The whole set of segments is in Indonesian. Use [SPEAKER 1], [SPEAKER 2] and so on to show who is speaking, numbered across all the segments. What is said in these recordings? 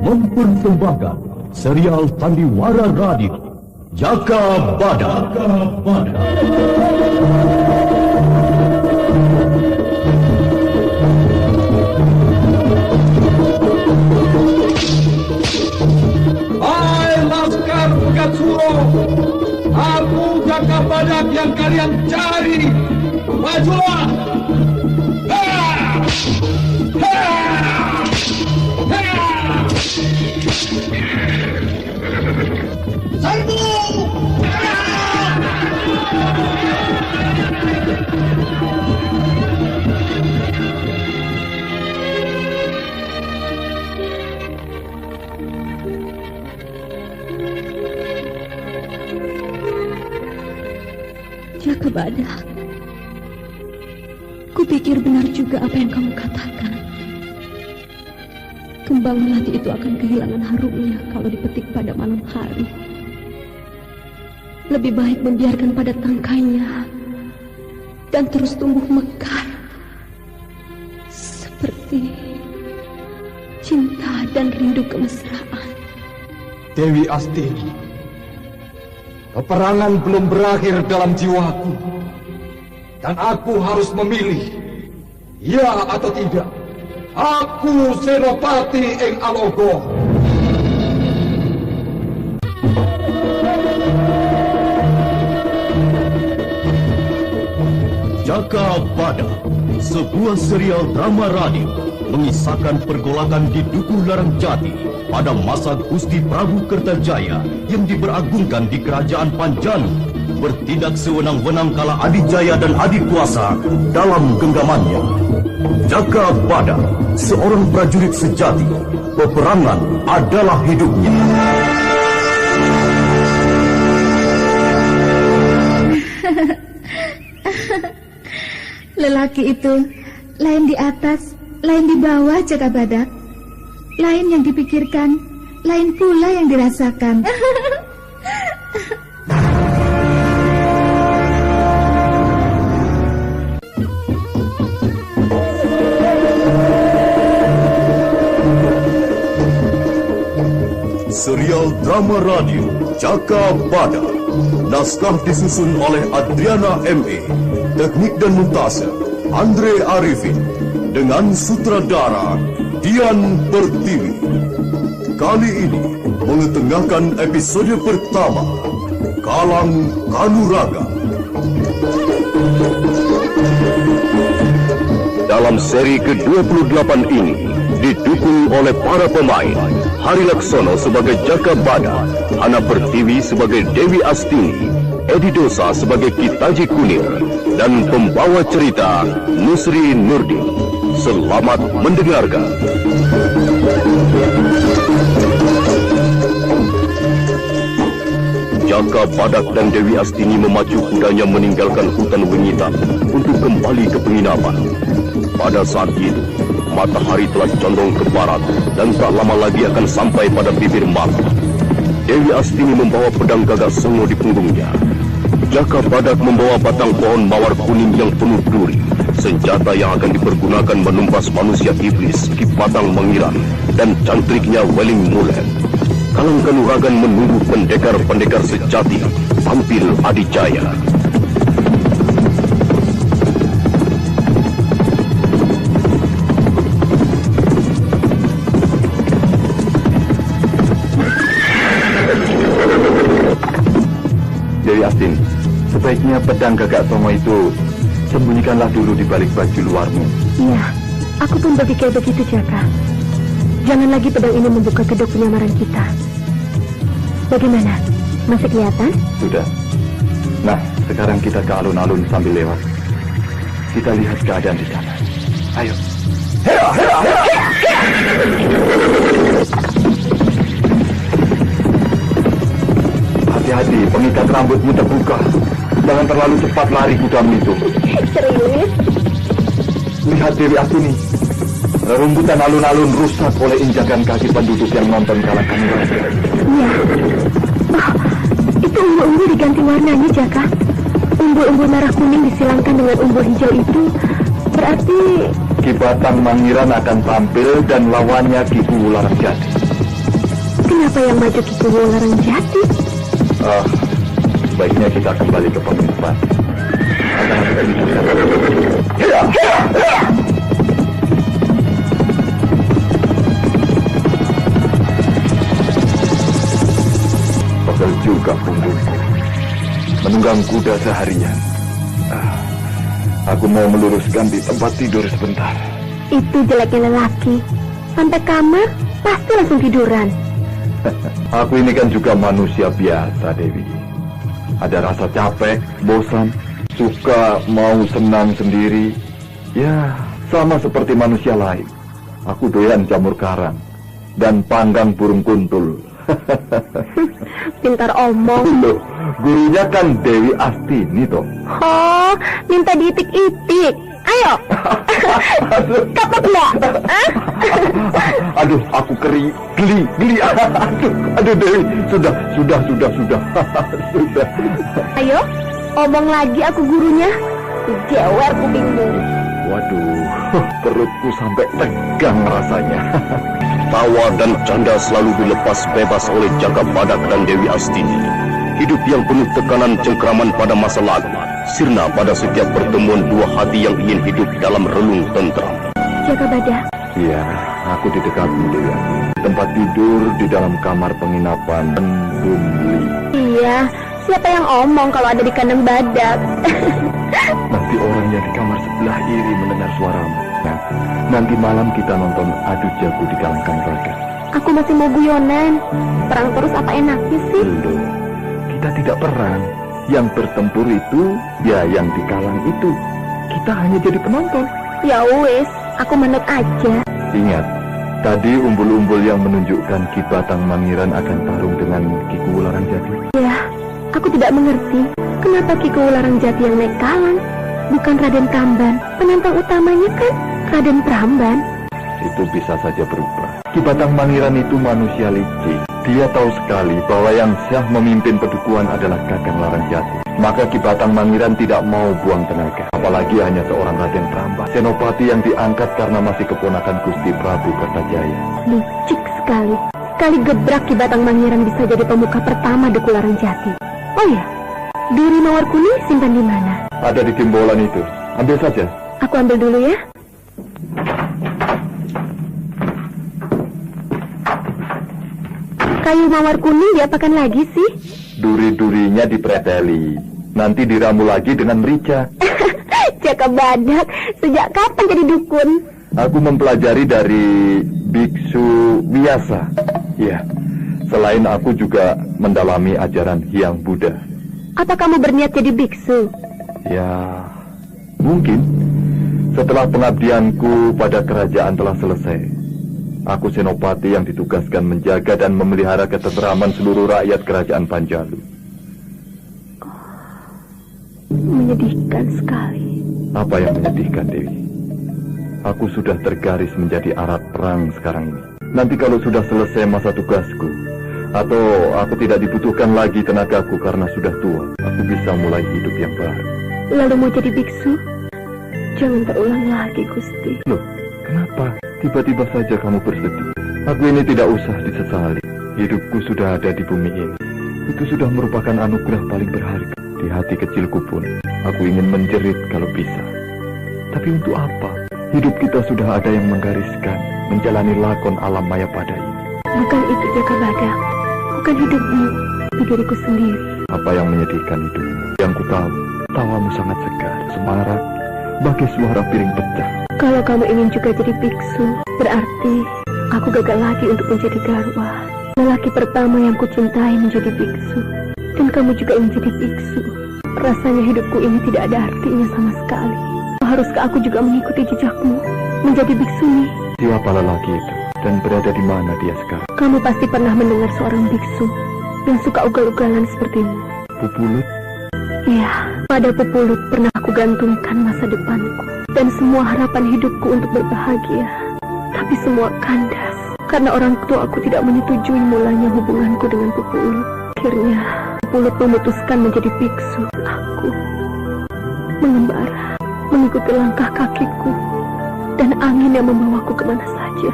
[SPEAKER 1] Mempersembahkan serial Sandiwara Radio Jaka Badak.
[SPEAKER 2] Hai Laskar Pegatsuro, aku Jaka Badak yang kalian cari. Majulah!
[SPEAKER 3] Jaka Badak, kupikir benar juga apa yang kamu katakan. Kembang melati itu akan kehilangan harumnya kalau dipetik pada malam hari. Lebih baik membiarkan pada tangkainya dan terus tumbuh mekar seperti cinta dan rindu kemesraan.
[SPEAKER 2] Dewi Astini, peperangan belum berakhir dalam jiwaku, dan aku harus memilih, ya atau tidak. Aku Senopati ing Alogo.
[SPEAKER 1] Jaka Badak, sebuah serial drama radio mengisahkan pergolakan di Dukuh Larang Jati pada masa Gusti Prabu Kertajaya yang diberagungkan di Kerajaan Panjalu, bertindak sewenang-wenang kala adijaya dan adikuasa dalam genggamannya. Jaka Badak, seorang prajurit sejati, peperangan adalah hidupnya.
[SPEAKER 4] Lelaki itu lain di atas, lain di bawah, Jaka Badak. Lain yang dipikirkan, lain pula yang dirasakan.
[SPEAKER 1] Serial drama radio Jaka Badak, naskah disusun oleh Adriana M.E., teknik dan montase Andre Arifin, dengan sutradara Dian Pertiwi. Kali ini mengetengahkan episode pertama, Kalang Kanuraga. Dalam seri ke-28 ini didukung oleh para pemain: Hari Laksono sebagai Jaka Badak, Hana Pertiwi sebagai Dewi Astini, Edi Dosa sebagai Kitaji Kunir, dan pembawa cerita Nusri Nurdin. Selamat mendengarkan. Jaka Badak dan Dewi Astini memacu kudanya meninggalkan hutan Wengitan untuk kembali ke penginapan. Pada saat itu, matahari telah condong ke barat dan tak lama lagi akan sampai pada bibir malam. Dewi Astini membawa pedang gagak songo di punggungnya. Jaka Badak membawa batang pohon mawar kuning yang penuh duri, senjata yang akan dipergunakan menumpas manusia iblis Ki Patang Mengiran dan cantriknya Weling Mulet. Kalang Kanuragan menunggu pendekar-pendekar sejati tampil adijaya.
[SPEAKER 5] Dewi Astini, sebaiknya pedang gagak songo itu sembunyikanlah dulu di balik baju luarmu.
[SPEAKER 3] Iya, aku pun berpikir begitu, Jaka. Jangan lagi pedang ini membuka kedok penyamaran kita. Bagaimana? Masih kelihatan?
[SPEAKER 5] Sudah. Nah, sekarang kita ke alun-alun sambil lewat. Kita lihat keadaan di sana. Ayo. Hati-hati, pengikat rambutmu terbuka. Jangan terlalu cepat lari kudamu itu.
[SPEAKER 3] Serius?
[SPEAKER 5] Lihat Dewi Astini. Rumputan alun-alun rusak oleh injakan kaki penduduk yang nonton Kalang Kanuraga.
[SPEAKER 3] Iya. Oh, itu ungu-ungu diganti warnanya, Jaka. Ungu umbul-umbul merah kuning disilangkan dengan umbul hijau itu, berarti
[SPEAKER 5] Ki Batang Mangiran akan tampil dan lawannya Ki Kuwularang Jati.
[SPEAKER 3] kenapa yang maju Ki Kuwularang Jati?
[SPEAKER 5] Sebaiknya kita kembali ke pemerintahan. Akan ada kejutan. Pegel juga punggungku. Menunggang kuda seharian. Aku mau meluruskan di tempat tidur sebentar.
[SPEAKER 3] Itu jeleknya lelaki. Sampai kamar, pasti langsung tiduran.
[SPEAKER 5] Aku ini kan juga manusia biasa, Dewi. Ada rasa capek, bosan, suka mau senang sendiri. Ya, sama seperti manusia lain. Aku doyan jamur karang dan panggang burung kuntul.
[SPEAKER 3] Pintar omong.
[SPEAKER 5] Loh, gurunya kan Dewi Astini toh.
[SPEAKER 3] Oh, minta diitik-itik. Ayo. Kapok nggak?
[SPEAKER 5] Aduh, aku geli. Aduh Dewi, sudah. Sudah.
[SPEAKER 3] Ayo, omong lagi aku gurunya. Jewer kupingmu.
[SPEAKER 5] Waduh, perutku sampai tegang rasanya.
[SPEAKER 1] Tawa dan canda selalu dilepas bebas oleh Jaka Badak dan Dewi Astini. Hidup yang penuh tekanan cengkraman pada masa lalu, sirna pada setiap pertemuan dua hati yang ingin hidup dalam relung tentram.
[SPEAKER 3] Jaka Badak.
[SPEAKER 5] Iya, aku di dekatmu, Dewi. Tempat tidur di dalam kamar penginapan Bumli.
[SPEAKER 3] Iya, siapa yang omong kalau ada di kandang badak?
[SPEAKER 5] Nanti orang yang di kamar sebelah iri mendengar suaramu. Nah, nanti malam kita nonton adu jago di Kalangkan Raga.
[SPEAKER 3] Aku masih mau guyonan. Perang terus apa enaknya sih?
[SPEAKER 5] Belum. Kita tidak perang. Yang bertempur itu, ya yang di kalang itu. Kita hanya jadi penonton.
[SPEAKER 3] Ya wis, aku manut aja.
[SPEAKER 5] Ingat, tadi umbul-umbul yang menunjukkan Ki Batang Mangiran akan tarung dengan Ki Kuwularang Jati.
[SPEAKER 3] Ya, aku tidak mengerti. Kenapa Ki Kuwularang Jati yang naik kalang? Bukan Raden Pramban. Penantang utamanya kan Raden Pramban.
[SPEAKER 5] Itu bisa saja berubah. Ki Batang Mangiran itu manusia licik. Dia tahu sekali bahwa yang sah memimpin pedukuhan adalah Kakang Larang Jati. Maka Ki Batang Mangiran tidak mau buang tenaga. Apalagi hanya seorang Raden Pramban, senopati yang diangkat karena masih keponakan Gusti Prabu Kertajaya.
[SPEAKER 3] Licik sekali. Sekali gebrak Ki Batang Mangiran bisa jadi pemuka pertama Deku Larang Jati. Oh ya, duri mawar kuning simpan di mana?
[SPEAKER 5] Ada di timbolan itu. Ambil saja.
[SPEAKER 3] Aku ambil dulu ya. Kayu mawar kuning diapakan lagi sih?
[SPEAKER 5] Duri-durinya dipreteli. Nanti diramu lagi dengan merica.
[SPEAKER 3] Jaka Badak, sejak kapan jadi dukun?
[SPEAKER 5] Aku mempelajari dari biksu biasa. Ya, selain aku juga mendalami ajaran Hyang Buddha.
[SPEAKER 3] Apa kamu berniat jadi biksu?
[SPEAKER 5] Ya, mungkin. Setelah pengabdianku pada kerajaan telah selesai, aku senopati yang ditugaskan menjaga dan memelihara ketentraman seluruh rakyat kerajaan Panjalu.
[SPEAKER 3] Menyedihkan sekali.
[SPEAKER 5] Apa yang menyedihkan, Dewi? Aku sudah tergaris menjadi arat perang sekarang ini. Nanti kalau sudah selesai masa tugasku, atau aku tidak dibutuhkan lagi tenagaku karena sudah tua, aku bisa mulai hidup yang baru.
[SPEAKER 3] Lalu mau jadi biksu? Jangan terulang lagi, Gusti.
[SPEAKER 5] Loh, kenapa? Tiba-tiba saja kamu bersedih. Aku ini tidak usah disesali. Hidupku sudah ada di bumi ini. Itu sudah merupakan anugerah paling berharga. Di hati kecilku pun, aku ingin menjerit kalau bisa. Tapi untuk apa? Hidup kita sudah ada yang menggariskan, menjalani lakon alam maya pada ini.
[SPEAKER 3] Bukan itu, Jaka Badak. Bukan hidupmu, di diriku sendiri.
[SPEAKER 5] Apa yang menyedihkan hidupmu? Yang ku tahu, tawamu sangat segar, semarak, bagai suara piring pecah.
[SPEAKER 3] Kalau kamu ingin juga jadi biksu, berarti aku gagal lagi untuk menjadi garwa. Lelaki pertama yang kucintai menjadi biksu. Dan kamu juga ingin jadi biksu. Rasanya hidupku ini tidak ada artinya sama sekali. Haruskah aku juga mengikuti jejakmu, menjadi biksuni?
[SPEAKER 5] Siapa lelaki itu? Dan berada di mana dia sekarang?
[SPEAKER 3] Kamu pasti pernah mendengar seorang biksu yang suka ugal-ugalan sepertimu.
[SPEAKER 5] Pupulut?
[SPEAKER 3] Ya, pada Pupulut pernah aku gantungkan masa depanku dan semua harapan hidupku untuk berbahagia. Tapi semua kandas karena orang tua aku tidak menyetujui mulanya hubunganku dengan Pupulut. Akhirnya Pupulut memutuskan menjadi biksu. mengembara, mengikuti langkah kakiku, dan angin yang membawaku kemana saja.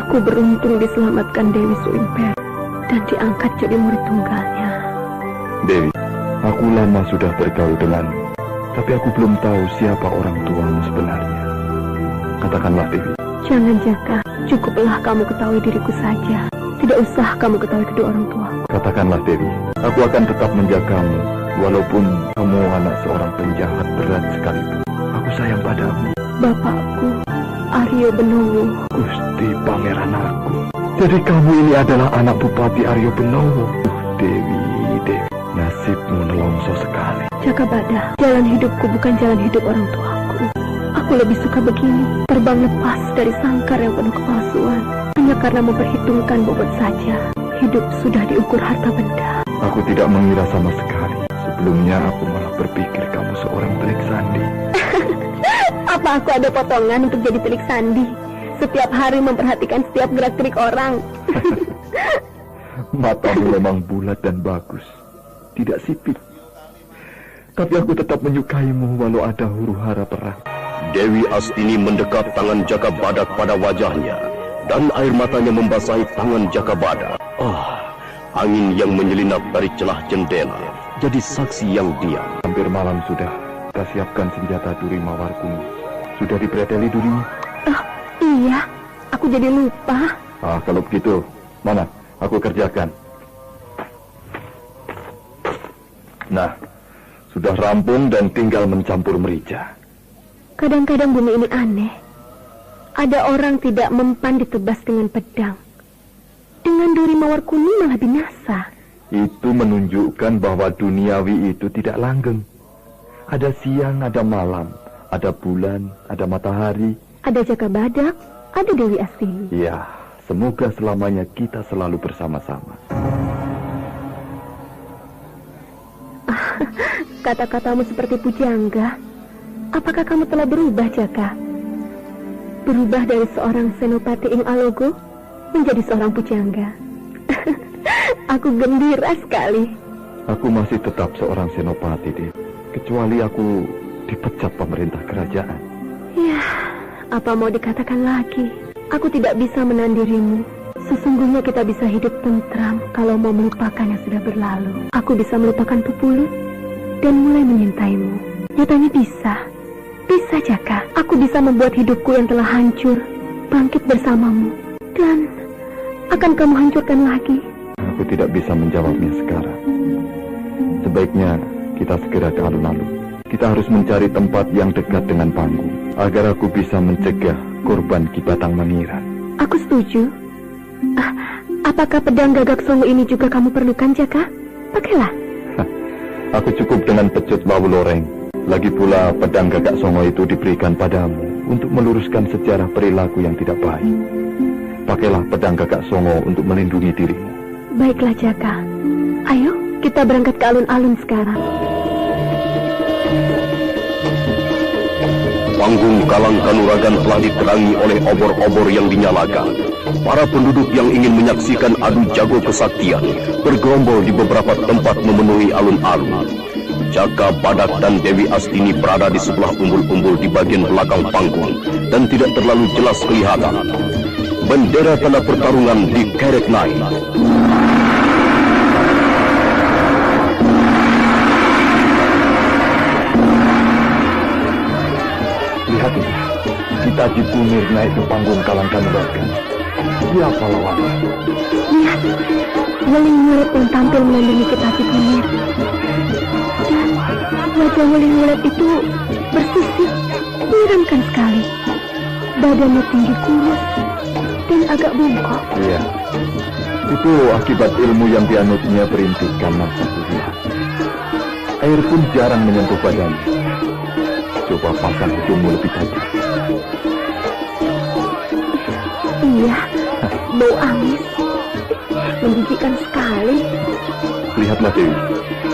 [SPEAKER 3] Aku beruntung diselamatkan Dewi Suimper dan diangkat jadi murid tunggalnya.
[SPEAKER 5] Dewi, aku lama sudah bergaul denganmu, tapi aku belum tahu siapa orang tuamu sebenarnya. Katakanlah, Dewi.
[SPEAKER 3] Jangan, Jaka. Cukuplah kamu ketahui diriku saja. Tidak usah kamu ketahui kedua orang tuaku.
[SPEAKER 5] Katakanlah, Dewi. Aku akan tetap menjagamu, walaupun kamu anak seorang penjahat berat sekalipun. Aku sayang padamu.
[SPEAKER 3] Bapakku, Aryo Benowo.
[SPEAKER 5] Gusti Pangeran aku. Jadi kamu ini adalah anak Bupati Aryo Benowo. Dewi, nasibmu nelongso sekali.
[SPEAKER 3] Jaka Badak, jalan hidupku bukan jalan hidup orang tuaku. Aku lebih suka begini, terbang lepas dari sangkar yang penuh kepalsuan. Hanya karena memperhitungkan bobot saja. Hidup sudah diukur harta benda.
[SPEAKER 5] Aku tidak mengira sama sekali. Sebelumnya aku malah berpikir kamu seorang telik sandi.
[SPEAKER 3] Apa aku ada potongan untuk jadi telik sandi? Setiap hari memperhatikan setiap gerak-gerik orang.
[SPEAKER 5] Matamu memang bulat dan bagus, tidak sipit. Tapi aku tetap menyukaimu walau ada huru-hara perang.
[SPEAKER 1] Dewi Astini mendekat tangan Jaka Badak pada wajahnya, dan air matanya membasahi tangan Jaka Badak. Angin yang menyelinap dari celah jendela jadi saksi yang diam.
[SPEAKER 5] Hampir malam sudah. Kita siapkan senjata duri mawar kuning. Sudah dipreteli durinya?
[SPEAKER 3] Iya, aku jadi lupa.
[SPEAKER 5] Kalau begitu, mana? Aku kerjakan. Nah, sudah rampung dan tinggal mencampur merica.
[SPEAKER 3] Kadang-kadang bumi ini aneh. Ada orang tidak mempan ditebas dengan pedang. Dengan duri mawar kuning malah binasa.
[SPEAKER 5] Itu menunjukkan bahwa duniawi itu tidak langgeng. Ada siang, ada malam, ada bulan, ada matahari.
[SPEAKER 3] Ada Jaka Badak, ada Dewi Astini.
[SPEAKER 5] Ya, semoga selamanya kita selalu bersama-sama.
[SPEAKER 3] Kata-katamu seperti pujangga. Apakah kamu telah berubah, Jaka? Berubah dari seorang senopati ing Alogo menjadi seorang pujangga. Aku gembira sekali.
[SPEAKER 5] Aku masih tetap seorang senopati, Dev. Kecuali aku dipecat pemerintah kerajaan.
[SPEAKER 3] Ya, apa mau dikatakan lagi? Aku tidak bisa menandirimu. Sesungguhnya kita bisa hidup tentram kalau mau melupakan yang sudah berlalu. Aku bisa melupakan Pupulut dan mulai menyintaimu. Nyatanya bisa. Bisa, Jaka. Aku bisa membuat hidupku yang telah hancur bangkit bersamamu. Dan akan kamu hancurkan lagi.
[SPEAKER 5] Aku tidak bisa menjawabnya sekarang. Sebaiknya kita segera ke alun-alun. Kita harus mencari tempat yang dekat dengan panggung, agar aku bisa mencegah korban Ki Batang Mangiran.
[SPEAKER 3] Aku setuju. Apakah pedang Gagak Songo ini juga kamu perlukan, Jaka? Pakailah.
[SPEAKER 5] Aku cukup dengan pecut Wawu Loreng. Lagi pula pedang Gagak Songo itu diberikan padamu untuk meluruskan sejarah perilaku yang tidak baik. Pakailah pedang Gagak Songo untuk melindungi dirimu.
[SPEAKER 3] Baiklah, Jaka. Ayo, kita berangkat ke alun-alun sekarang.
[SPEAKER 1] Panggung Kalang Kanuragan telah diterangi oleh obor-obor yang dinyalakan. Para penduduk yang ingin menyaksikan adu jago kesaktian bergerombol di beberapa tempat memenuhi alun-alun. Jaka Badak dan Dewi Astini berada di sebelah umbul-umbul di bagian belakang panggung dan tidak terlalu jelas kelihatan. Bendera tanda pertarungan dikerek naik.
[SPEAKER 5] Lihat ini, kita Jikunir naik ke panggung Kalang Kanuragan. Siapa lawannya?
[SPEAKER 3] Lihat, Weling Mulet yang tampil menandingi kita Jikunir. Dan wajah Weling Mulet itu bersisik, menyeramkan sekali. Badannya tinggi kurus dan agak bungkuk.
[SPEAKER 5] Iya, itu akibat ilmu yang dianutnya berintikan nafsu lihat. Air pun jarang menyentuh badannya. Coba pasang hidungmu lebih tajam.
[SPEAKER 3] Iya, bau amis. Menjijikkan sekali.
[SPEAKER 5] Lihatlah Dewi,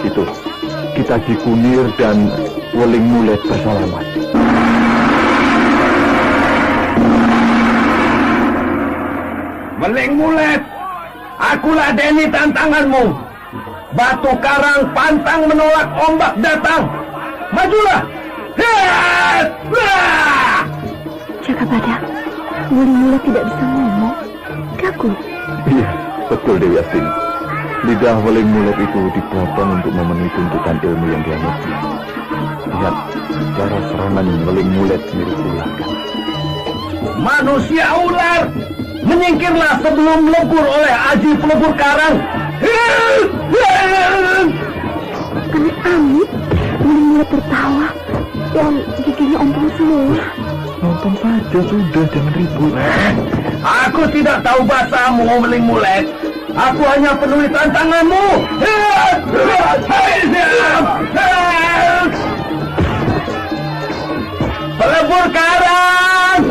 [SPEAKER 5] itu kita Jikunir dan Weling Mulet bersalaman.
[SPEAKER 6] Weling Mulet, akulah Deni tantanganmu. Batu karang pantang menolak ombak datang. Majulah.
[SPEAKER 3] Jaka Badak, Wuli Mulat tidak bisa ngomong. Kaku.
[SPEAKER 5] Iya, betul Dewi Astini. Lidah Weling Mulet itu dipotong untuk memenuhi tuntutan ilmu yang dia ngerti. Lihat, cara serangan Weling Mulet mirip ular kan?
[SPEAKER 6] Manusia ular, menyingkirlah sebelum melebur oleh aji pelebur karang.
[SPEAKER 3] Amit-amit, Wuli Mulat tertawa dan giginya ompong semua.
[SPEAKER 5] Nonton saja sudah, jangan ribut.
[SPEAKER 6] Aku tidak tahu bahasamu, Weling Mulet. Aku hanya penuhi tantanganmu. Pelebur karang.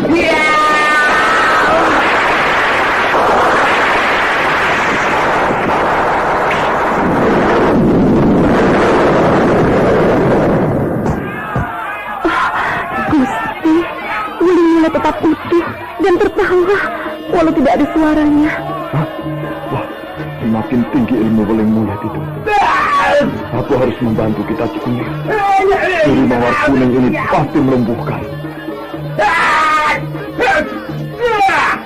[SPEAKER 3] Gusti, Wuli Mulat tetap utuh dan tertawa walau tidak ada suaranya.
[SPEAKER 5] Wah, semakin tinggi ilmu Weling Mulet itu. Aku harus membantu kita Cikunir. Duri Mawar Kuning ini pasti melumpuhkan.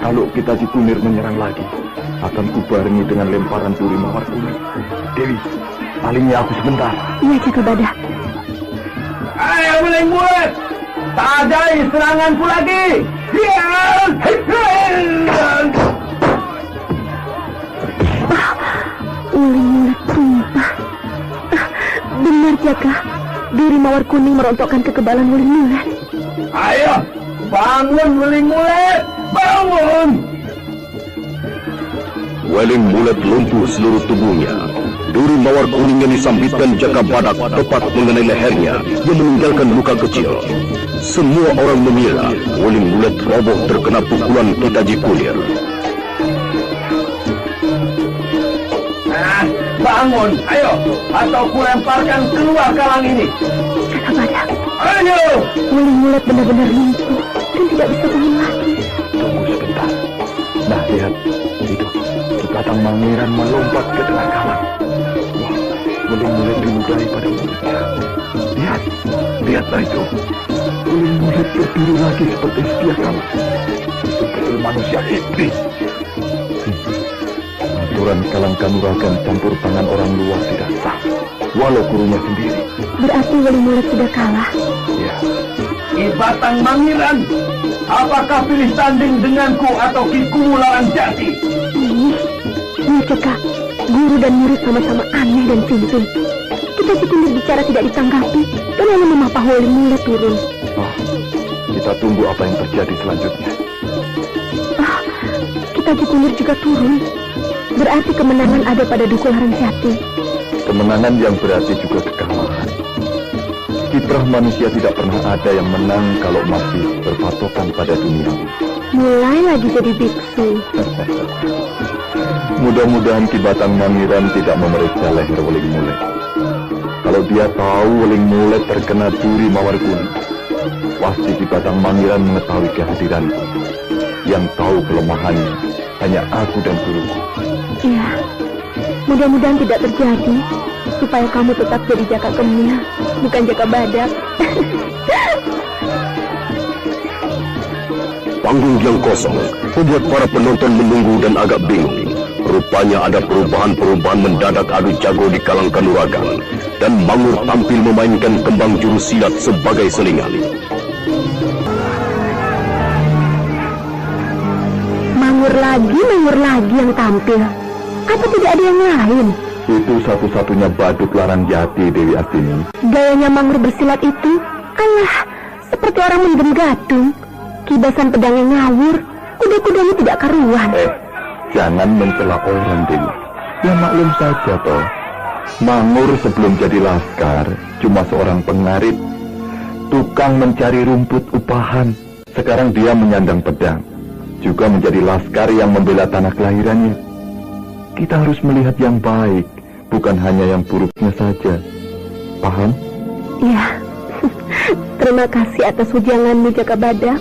[SPEAKER 5] Kalau kita Cikunir menyerang lagi, akan kubarengi dengan lemparan Duri Mawar Kuning. Dewi, palingnya aku sebentar.
[SPEAKER 3] Iya, Jaka Badak.
[SPEAKER 6] Ayo Weling Mulet, tadai seranganku lagi.
[SPEAKER 3] Wuli Mulat tumpah. Benar, Jaka. Duri Mawar Kuning merontokkan kekebalan Wuli Mulat.
[SPEAKER 6] Ayo, bangun Weling Mulet, bangun.
[SPEAKER 1] Weling Mulet lumpuh seluruh tubuhnya. Duri Mawar Kuning yang disambitkan Jaka Badak tepat mengenai lehernya yang meninggalkan luka kecil. Semua orang mengira Weling Mulet roboh terkena pukulan Kita Cikunir.
[SPEAKER 6] Bangun, ayo, atau kulemparkan keluar kalang ini.
[SPEAKER 3] Jaka Badak,
[SPEAKER 6] Ayo.
[SPEAKER 3] Wuli Mulat benar-benar lumpuh dan tidak bisa bangun lagi.
[SPEAKER 5] Tunggu sebentar. Nah, lihat. Itu, Batang Mangiran melompat ke tengah kalang. Wah, Weling Mulet diludahi pada mulutnya. Lihat, lihatlah itu. Weling Mulet berdiri lagi seperti sedia kala. Itu betul manusia iblis. Aturan Kalang Kanuragan campur tangan orang luar tidak sah, walau gurunya sendiri.
[SPEAKER 3] Berarti Wuli Mulat sudah kalah.
[SPEAKER 5] Ya,
[SPEAKER 6] Ki Batang Mangiran, apakah pilih tanding denganku atau Ki Kumularan Jati?
[SPEAKER 3] Iya, Jaka. Guru dan murid sama-sama aneh dan cincin. Kita Cikunir bicara tidak ditanggapi dan hanya memapah Wuli Mulat turun.
[SPEAKER 5] kita tunggu apa yang terjadi selanjutnya.
[SPEAKER 3] Kita Cikunir juga turun. Berarti kemenangan ada pada Duku Larang Jati.
[SPEAKER 5] Kemenangan yang berarti juga kekalahan. Kiprah manusia tidak pernah ada yang menang kalau masih berpatokan pada dunia.
[SPEAKER 3] Mulai lagi jadi biksu.
[SPEAKER 5] Mudah-mudahan Ki Batang Mangiran tidak memeriksa leher Weling Mulet. Kalau dia tahu Weling Mulet terkena Duri Mawar Kuning, pasti Ki Batang Mangiran mengetahui kehadiranku. Yang tahu kelemahannya hanya aku dan guruku.
[SPEAKER 3] Iya, mudah-mudahan tidak terjadi, supaya kamu tetap jadi Jaka Kemil, bukan Jaka Badak.
[SPEAKER 1] Panggung yang kosong membuat para penonton menunggu dan agak bingung. Rupanya ada perubahan-perubahan mendadak adu jago di Kalang Kanuragan, dan Mangur tampil memainkan kembang jurus silat sebagai selingan.
[SPEAKER 3] Mangur lagi yang tampil. Apa tidak ada yang lain?
[SPEAKER 5] Itu satu-satunya badut Larang Jati, Dewi Astini.
[SPEAKER 3] Gayanya Mangur bersilat itu, alah, seperti orang mendem gadung. Kibasan pedangnya ngawur, kuda-kudanya tidak karuan.
[SPEAKER 5] Jangan mencela orang, Dewi. Ya maklum saja toh. Mangur sebelum jadi laskar cuma seorang pengarit, tukang mencari rumput upahan. Sekarang dia menyandang pedang, juga menjadi laskar yang membela tanah kelahirannya. Kita harus melihat yang baik, bukan hanya yang buruknya saja. Paham?
[SPEAKER 3] Iya. Terima kasih atas ujanganmu, Jaka Badak.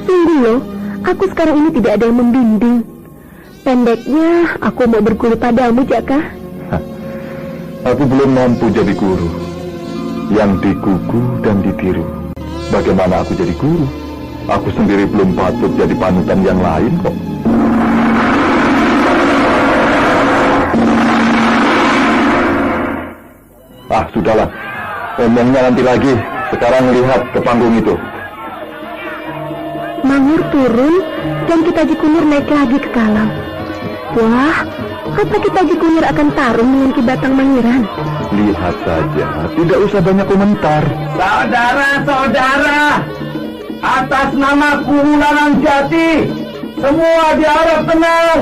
[SPEAKER 3] Sungguh loh, aku sekarang ini tidak ada yang membimbing. Pendeknya, aku mau berguru padamu, Jaka.
[SPEAKER 5] Aku belum mampu jadi guru yang digugu dan ditiru. Bagaimana aku jadi guru? Aku sendiri belum patut jadi panutan yang lain kok. Ah, sudahlah. Omongnya nanti lagi. Sekarang lihat ke panggung itu.
[SPEAKER 3] Mangur turun dan Kitaji Kunir naik lagi ke Kalang. Wah, apa Kitaji Kunir akan tarung dengan Ki Batang Mangiran?
[SPEAKER 5] Lihat saja, tidak usah banyak komentar.
[SPEAKER 6] Saudara-saudara, atas nama Kubu Larang Jati, semua diharap tenang.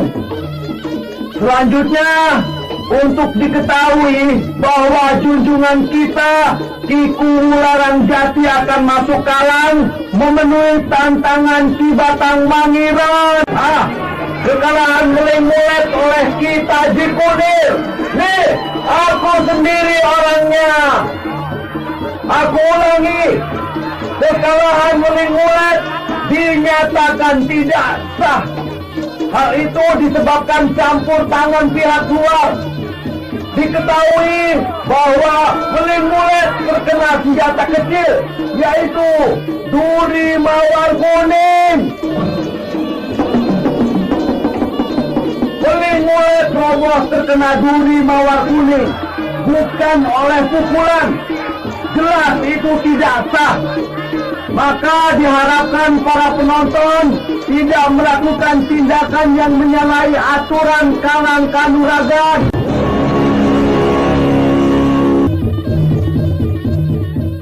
[SPEAKER 6] Selanjutnya, untuk diketahui bahwa junjungan kita Ki Kubu Larang Jati akan masuk Kalang memenuhi tantangan Ki Batang Mangiran. Kekalahan mulet oleh Kitaji Kunir. Nih, aku sendiri orangnya. Aku ulangi, kekalahan mulet dinyatakan tidak sah. Hal itu disebabkan campur tangan pihak luar. Diketahui bahwa mulet terkena senjata kecil, yaitu duri mawar kuning. Mulet roboh terkena duri mawar kuning, bukan oleh pukulan. Jelas itu tidak sah. Maka diharapkan para penonton tidak melakukan tindakan yang menyalahi aturan Kalang Kanuragan.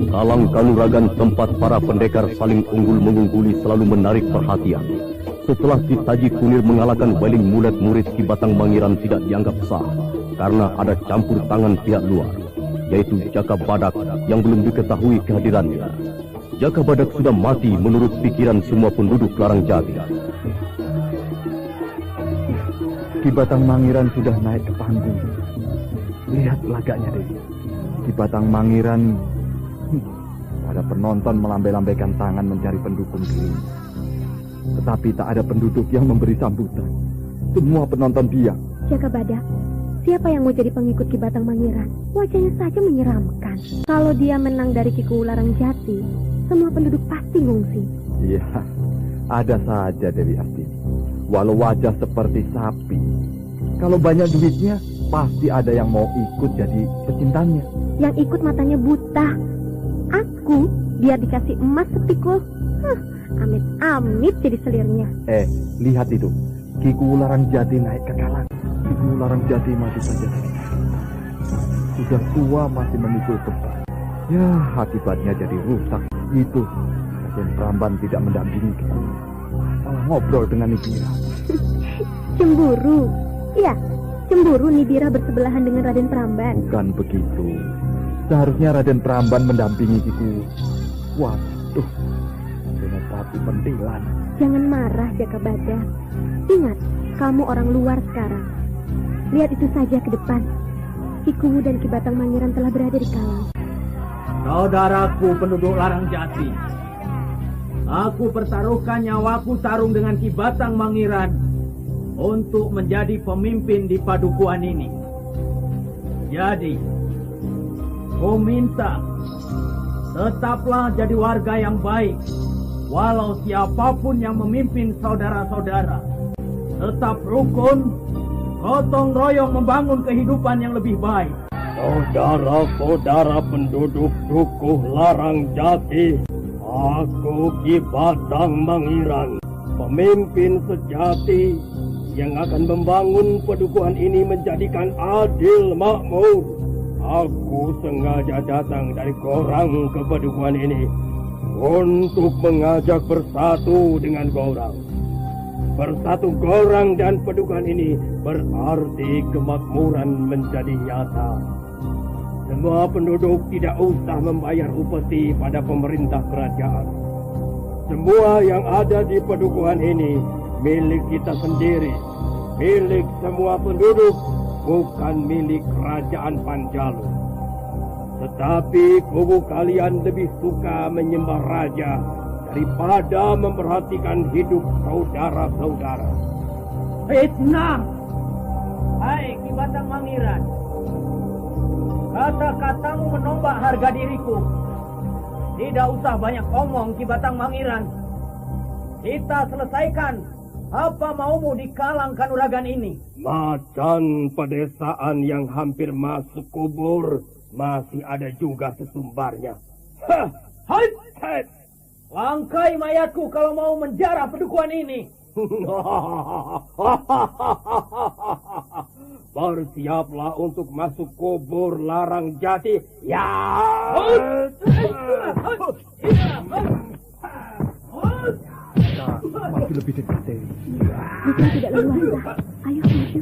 [SPEAKER 1] Kalang Kanuragan, tempat para pendekar saling unggul-mengungguli, selalu menarik perhatian. Setelah Kitaji Kunir mengalahkan Weling Mulet, murid Ki Batang Mangiran tidak dianggap sah karena ada campur tangan pihak luar, yaitu Jaka Badak yang belum diketahui kehadirannya. Jaka Badak sudah mati menurut pikiran semua penduduk Larang Jati.
[SPEAKER 5] Ki Batang Mangiran sudah naik ke panggung. Lihat lagaknya, Dewi. Ki Batang Mangiran, ada penonton melambai-lambaikan tangan mencari pendukung dirinya. Tetapi tak ada penduduk yang memberi sambutan. Semua penonton diam.
[SPEAKER 3] Jaka Badak, siapa yang mau jadi pengikut Ki Batang Mangiran? Wajahnya saja menyeramkan. Kalau dia menang dari Ki Kubu Larang Jati, semua penduduk pasti ngungsi.
[SPEAKER 5] Iya, ada saja Dewi Astini. Walau wajah seperti sapi, kalau banyak duitnya, pasti ada yang mau ikut jadi pecintanya.
[SPEAKER 3] Yang ikut matanya buta. Aku biar dikasih emas sepikul. Amit-amit jadi selirnya.
[SPEAKER 5] Lihat itu. Ki Kubu Larang Jati naik ke Kalang. Ki Kubu Larang Jati maju saja. Sudah tua masih memikul beban. Ya, akibatnya jadi rusak. Itu Raden Pramban tidak mendampingi kita, malah ngobrol dengan Nidira.
[SPEAKER 3] Cemburu. Iya, cemburu Nidira bersebelahan dengan Raden Pramban.
[SPEAKER 5] Bukan begitu. Seharusnya Raden Pramban mendampingi Kiku. Waduh, Senopati Pentilan.
[SPEAKER 3] Jangan marah, Jaka Badak. Ingat, kamu orang luar sekarang. Lihat itu saja ke depan. Ki Kubu dan Ki Batang Mangiran telah berada di Kalang.
[SPEAKER 6] Saudaraku penduduk Larang Jati, aku pertaruhkan nyawaku tarung dengan Ki Batang Mangiran untuk menjadi pemimpin di padukuhan ini. Jadi, ku minta tetaplah jadi warga yang baik, walau siapapun yang memimpin saudara-saudara. Tetap rukun, gotong royong membangun kehidupan yang lebih baik. Saudara-saudara penduduk Dukuh Larang Jati, aku Ki Batang Mangiran, pemimpin sejati yang akan membangun padukuhan ini menjadikan adil makmur. Aku sengaja datang dari korang ke padukuhan ini untuk mengajak bersatu dengan korang. Bersatu korang dan padukuhan ini berarti kemakmuran menjadi nyata. Semua penduduk tidak usah membayar upeti pada pemerintah kerajaan. Semua yang ada di padukuhan ini milik kita sendiri, milik semua penduduk, bukan milik kerajaan Panjalu. Tetapi kubu kalian lebih suka menyembah raja daripada memperhatikan hidup saudara-saudara. Fitnah! Hai Ki Batang Mangiran, kata-katamu menombak harga diriku. Tidak usah banyak omong, Ki Batang Mangiran. Kita selesaikan apa maumu di Kalang Kanuragan ini.
[SPEAKER 7] Macan pedesaan yang hampir masuk kubur masih ada juga sesumbarnya.
[SPEAKER 6] Hai! Langkai mayatku kalau mau menjarah pedukuhan ini.
[SPEAKER 7] Bersiaplah untuk masuk kubur Larang Jati. Ya.
[SPEAKER 5] Masih lebih dekat, Dewi.
[SPEAKER 3] Kita tidak leluasa. Ayo maju.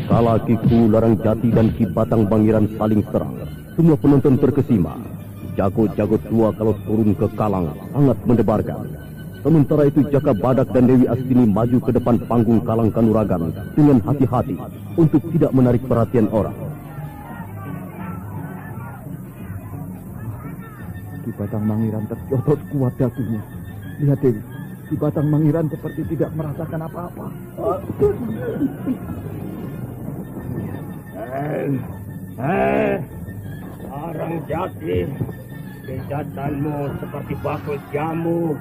[SPEAKER 1] Kala Kiku Larang Jati dan Ki Batang Mangiran saling serang, semua penonton terkesima. Jago-jago tua kalau turun ke Kalang sangat mendebarkan. Sementara itu Jaka Badak dan Dewi Astini maju ke depan panggung Kalang Kanuragan dengan hati-hati untuk tidak menarik perhatian orang.
[SPEAKER 5] Ki Batang Mangiran terjotos kuat dagunya. Lihat, Dewi. Ki Batang Mangiran seperti tidak merasakan apa-apa.
[SPEAKER 7] Larang Jati, kejahatanmu seperti bakul jamu.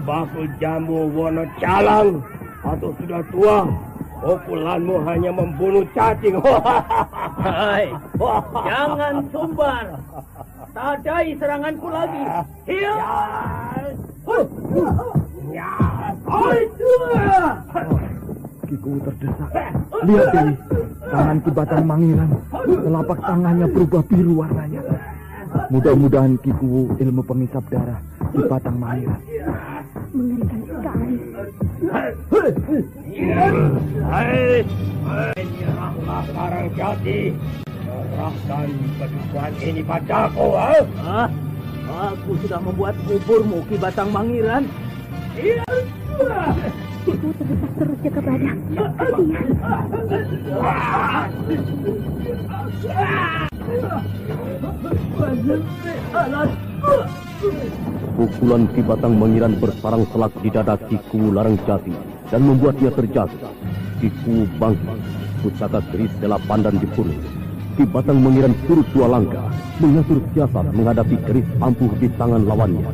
[SPEAKER 7] Bakul jamu warna calang atau sudah tua. Pukulanmu hanya membunuh cacing.
[SPEAKER 6] Hai, jangan sumbar. Tadai seranganku lagi. Hiya!
[SPEAKER 5] Kiku terdesak. Lihat, Dewi. Tangan Ki Batang Mangiran. Telapak tangannya berubah biru warnanya. Mudah-mudahan Kiku ilmu pengisap darah Ki Batang Mangiran.
[SPEAKER 3] Mengerikan sekali.
[SPEAKER 7] Nyerahlah Larang Jati. Serahkan pedukuhan ini padaku.
[SPEAKER 6] Aku sudah membuat kuburmu, Ki Batang Mangiran.
[SPEAKER 3] Kiku terdesak terus Jaka Badak.
[SPEAKER 1] Pukulan Ki Batang Mangiran bersarang selak di dada Kiku Larang Jati dan membuatnya terjatuh. Kiku bangkit, pusaka keris Sela Pandan dibunuh. Ki Batang Mangiran turut 2 langkah, mengatur siasat menghadapi keris ampuh di tangan lawannya.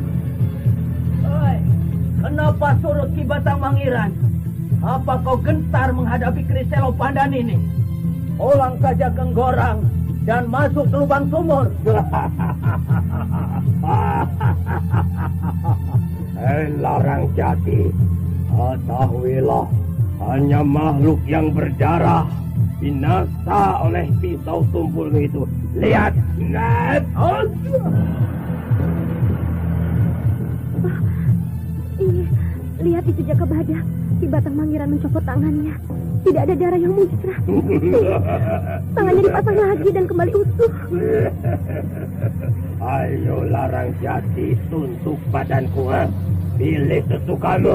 [SPEAKER 6] Kenapa surut Ki Batang Mangiran? Apa kau gentar menghadapi keris Sela Pandan ini? Ulang saja Kenggorang dan masuk ke lubang sumur.
[SPEAKER 7] Larang Jati, ketahuilah, hanya makhluk yang berdarah binasa oleh pisau tumpulmu itu. Lihat,
[SPEAKER 3] Lihat itu Jaka Badak. Ki Batang Mangiran mencopot tangannya. Tidak ada darah yang muncrat. Tangannya dipasang lagi dan kembali utuh.
[SPEAKER 7] Ayo Larang Jati, tuntuk badanku. Pilih sesukamu.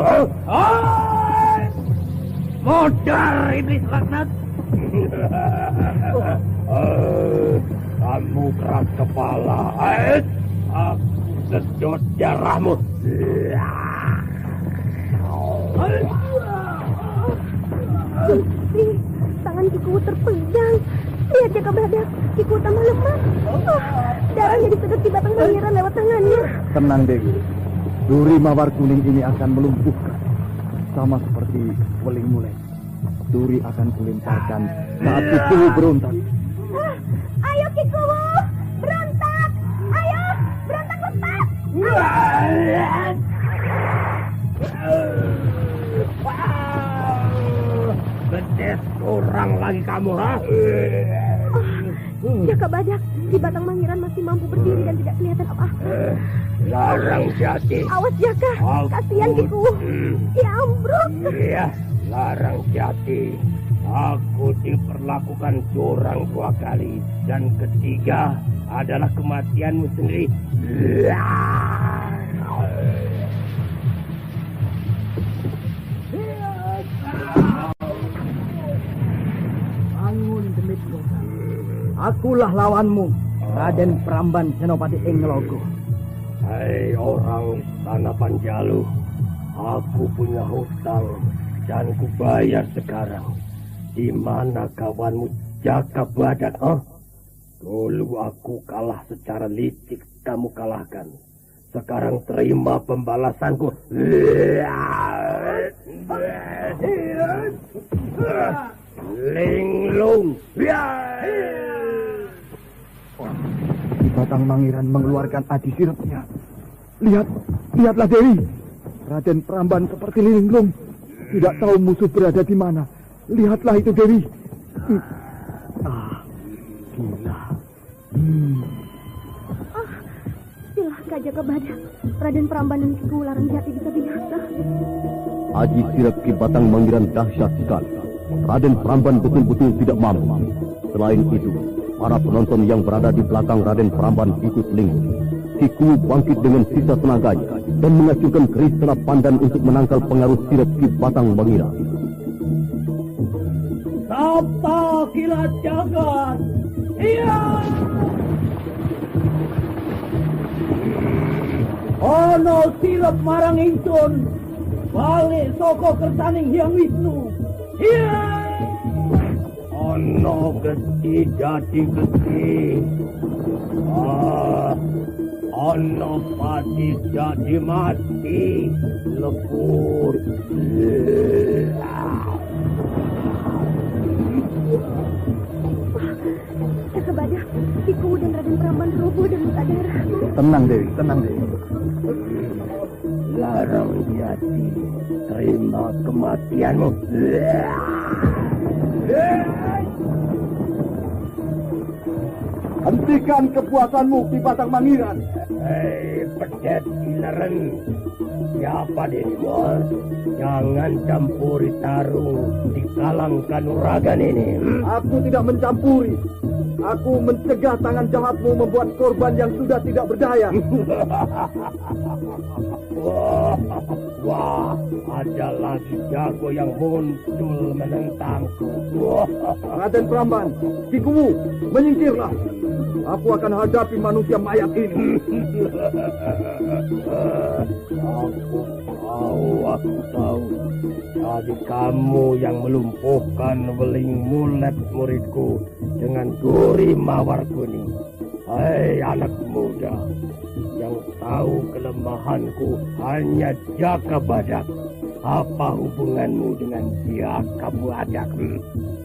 [SPEAKER 6] Modar iblis laknat.
[SPEAKER 7] Kamu keras kepala. Aku sedot darahmu.
[SPEAKER 3] Gusti, tangan Kiku terpegang. Lihat Jaka Badak, Kiku tambah lemah. Darahnya disedot Ki Batang Mangiran lewat tangannya.
[SPEAKER 5] Tenang, Dewi. Duri mawar kuning ini akan melumpuhkan. Sama seperti weling mulai. Duri akan kulemparkan saat Kiku berontak.
[SPEAKER 3] Ayo Kiku, berontak. Ayo, berontak lepas.
[SPEAKER 7] Bedes kurang lagi kamu, ha?
[SPEAKER 3] Jaka Badak, Ki Batang Mangiran masih mampu berdiri dan tidak kelihatan apa-apa.
[SPEAKER 7] Larang Jati.
[SPEAKER 3] Awas Jaka, kasihan Kiku. Ya ambruk.
[SPEAKER 7] Iya, Larang Jati. Aku diperlakukan curang 2 kali. Dan ketiga adalah kematianmu sendiri.
[SPEAKER 6] Bangun Demitku. Akulah lawanmu, Raden Pramban Senopati Englogo.
[SPEAKER 7] Hai orang Istana Panjalu, aku punya hutang dan kubayar sekarang. Di mana kawanmu Jaka Badak? Dulu aku kalah secara licik, kamu kalahkan. Sekarang terima pembalasanku. Linglung.
[SPEAKER 6] Batang Mangiran mengeluarkan adi sirapnya. Lihatlah Dewi. Raden Pramban seperti linglung. Tidak tahu musuh berada di mana. Lihatlah itu Dewi. Gila.
[SPEAKER 3] Silahkah Jakabadak, Raden Pramban dan Ki Larang Jati bisa binasa.
[SPEAKER 1] Aji sirap Ki Batang Mangiran dahsyat sekali. Raden Pramban betul-betul tidak mampu. Selain itu, para penonton yang berada di belakang Raden Pramban ikut linglung. Ki Kuwu bangkit dengan sisa tenaganya dan mengacungkan keris serap pandan untuk menangkal pengaruh sirap Ki Batang Mangiran.
[SPEAKER 7] Sabta kilat jagat. Iya. Ono sirap marang ingsun. Balik soko kersaning Hyang Wisnu. Iya. Ono geti dadi geti. Ono pati dadi mati. Lepur.
[SPEAKER 3] Jakabadak, Ki Kuwu dan Raden Pramban roboh dan luka darah.
[SPEAKER 6] Tenang Dewi, tenang Dewi.
[SPEAKER 7] Larang Jati, terima kematianmu.
[SPEAKER 6] Hentikan kepuasanmu Ki Batang Mangiran.
[SPEAKER 7] Hei, pedet Ileren. Siapa dirimu? Jangan campuri tarung di kalang kanuragan ini.
[SPEAKER 6] Aku tidak mencampuri. Aku mencegah tangan jahatmu membuat korban yang sudah tidak berdaya.
[SPEAKER 7] Wah, ada lagi jago yang muncul menentangku.
[SPEAKER 6] Raden Pramban, Ki Kuwu, menyingkirlah. Aku akan hadapi manusia mayat ini.
[SPEAKER 7] Aku tahu. Tadi kamu yang melumpuhkan Weling Mulet muridku dengan duri mawar kuning. Hei anak muda, yang tahu kelemahanku hanya Jakabadak. Apa hubunganmu dengan Jakabadak?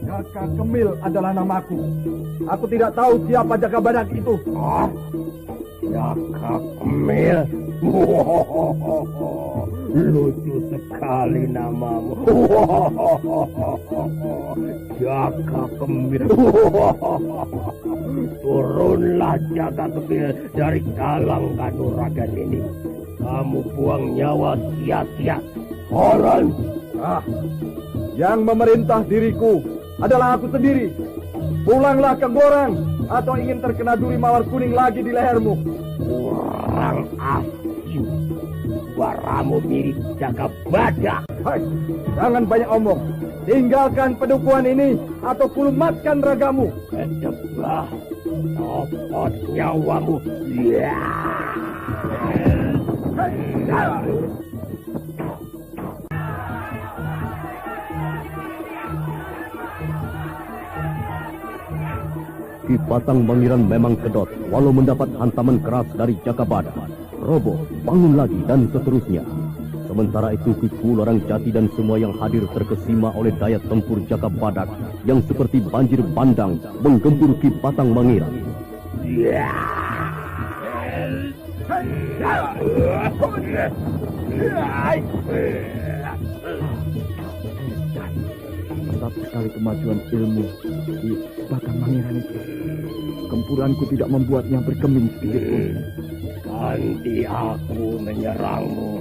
[SPEAKER 6] Jaka Kemil adalah namaku. Aku tidak tahu siapa Jakabadak itu.
[SPEAKER 7] Jaka Kemil. Lucu sekali namamu. Jaka Kemil. Turunlah Jaka Kemil dari kalang kanuragan ini. Kamu buang nyawa sia-sia. Orang.
[SPEAKER 6] Yang memerintah diriku adalah aku sendiri. Pulanglah ke Gorang atau ingin terkena duri mawar kuning lagi di lehermu.
[SPEAKER 7] Orang asin. Suaramu mirip Jakabadak.
[SPEAKER 6] Hai, jangan banyak omong. Tinggalkan pedukuhan ini atau kulumatkan ragamu.
[SPEAKER 7] Kedebah, copot nyawamu. Ya.
[SPEAKER 1] Ki Batang Mangiran memang kedot, walau mendapat hantaman keras dari Jakabadak. Roboh, bangun lagi, dan seterusnya. Sementara itu Ki Kuwu Larang Jati dan semua yang hadir terkesima oleh daya tempur Jakabadak yang seperti banjir bandang menggempur Ki Batang Mangiran.
[SPEAKER 6] Tetap sekali kemajuan ilmu di Batang Mangiran itu. Gempuranku tidak membuatnya berkeming sedikit pun.
[SPEAKER 7] Nanti aku menyerangmu.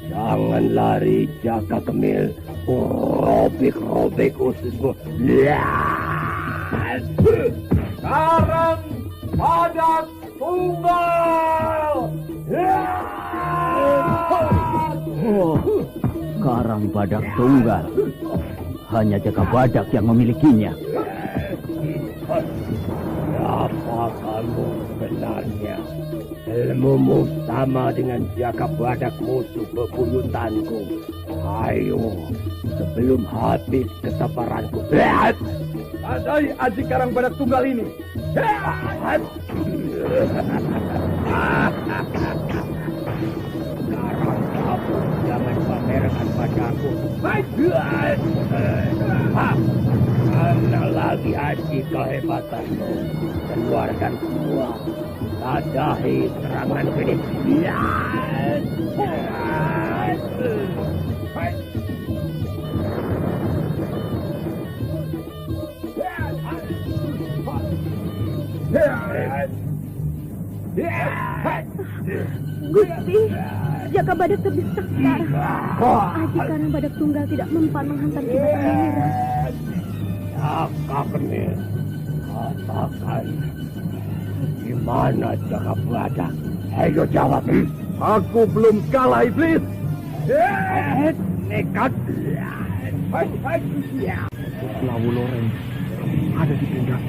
[SPEAKER 7] Jangan lari, Jaka Kemil. Robek-robek ususmu.
[SPEAKER 2] Sekarang Badak Tunggal.
[SPEAKER 1] Karang Badak Tunggal. Hanya Jakabadak yang memilikinya.
[SPEAKER 7] Siapa kamu sebenarnya? Ilmumu sama dengan Jakabadak musuh bebuyutanku. Ayo, sebelum habis kesabaranku.
[SPEAKER 6] Adai Aji Karang Badak Tunggal ini.
[SPEAKER 7] Jangan pamerkan padaku. Mana lagi Aji kehebatanmu? Keluarkan semua. Tadahi serangan ini.
[SPEAKER 3] Gusti, Jaka Badak terdesak darah. Aji Karang Badak Tunggal tidak mempan menghantam Ki Batang Mangiran.
[SPEAKER 7] Jaka Kemil, katakan di mana Jaka Badak? Ayo jawab.
[SPEAKER 6] Aku belum kalah, iblis.
[SPEAKER 7] Nekat.
[SPEAKER 5] Lawu Loreng ada di pinggang.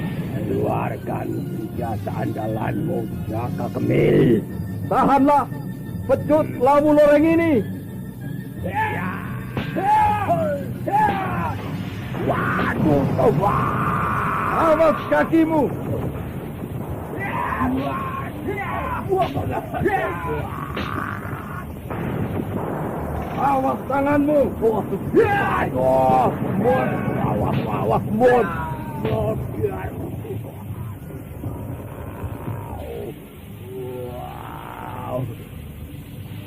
[SPEAKER 7] Keluarkan senjata andalanmu, Jaka Kemil.
[SPEAKER 6] Tahanlah pecut Lawu Loreng ini.
[SPEAKER 7] Waduh,
[SPEAKER 6] Awas kakimu. Awas tanganmu.
[SPEAKER 7] Awas, Mun.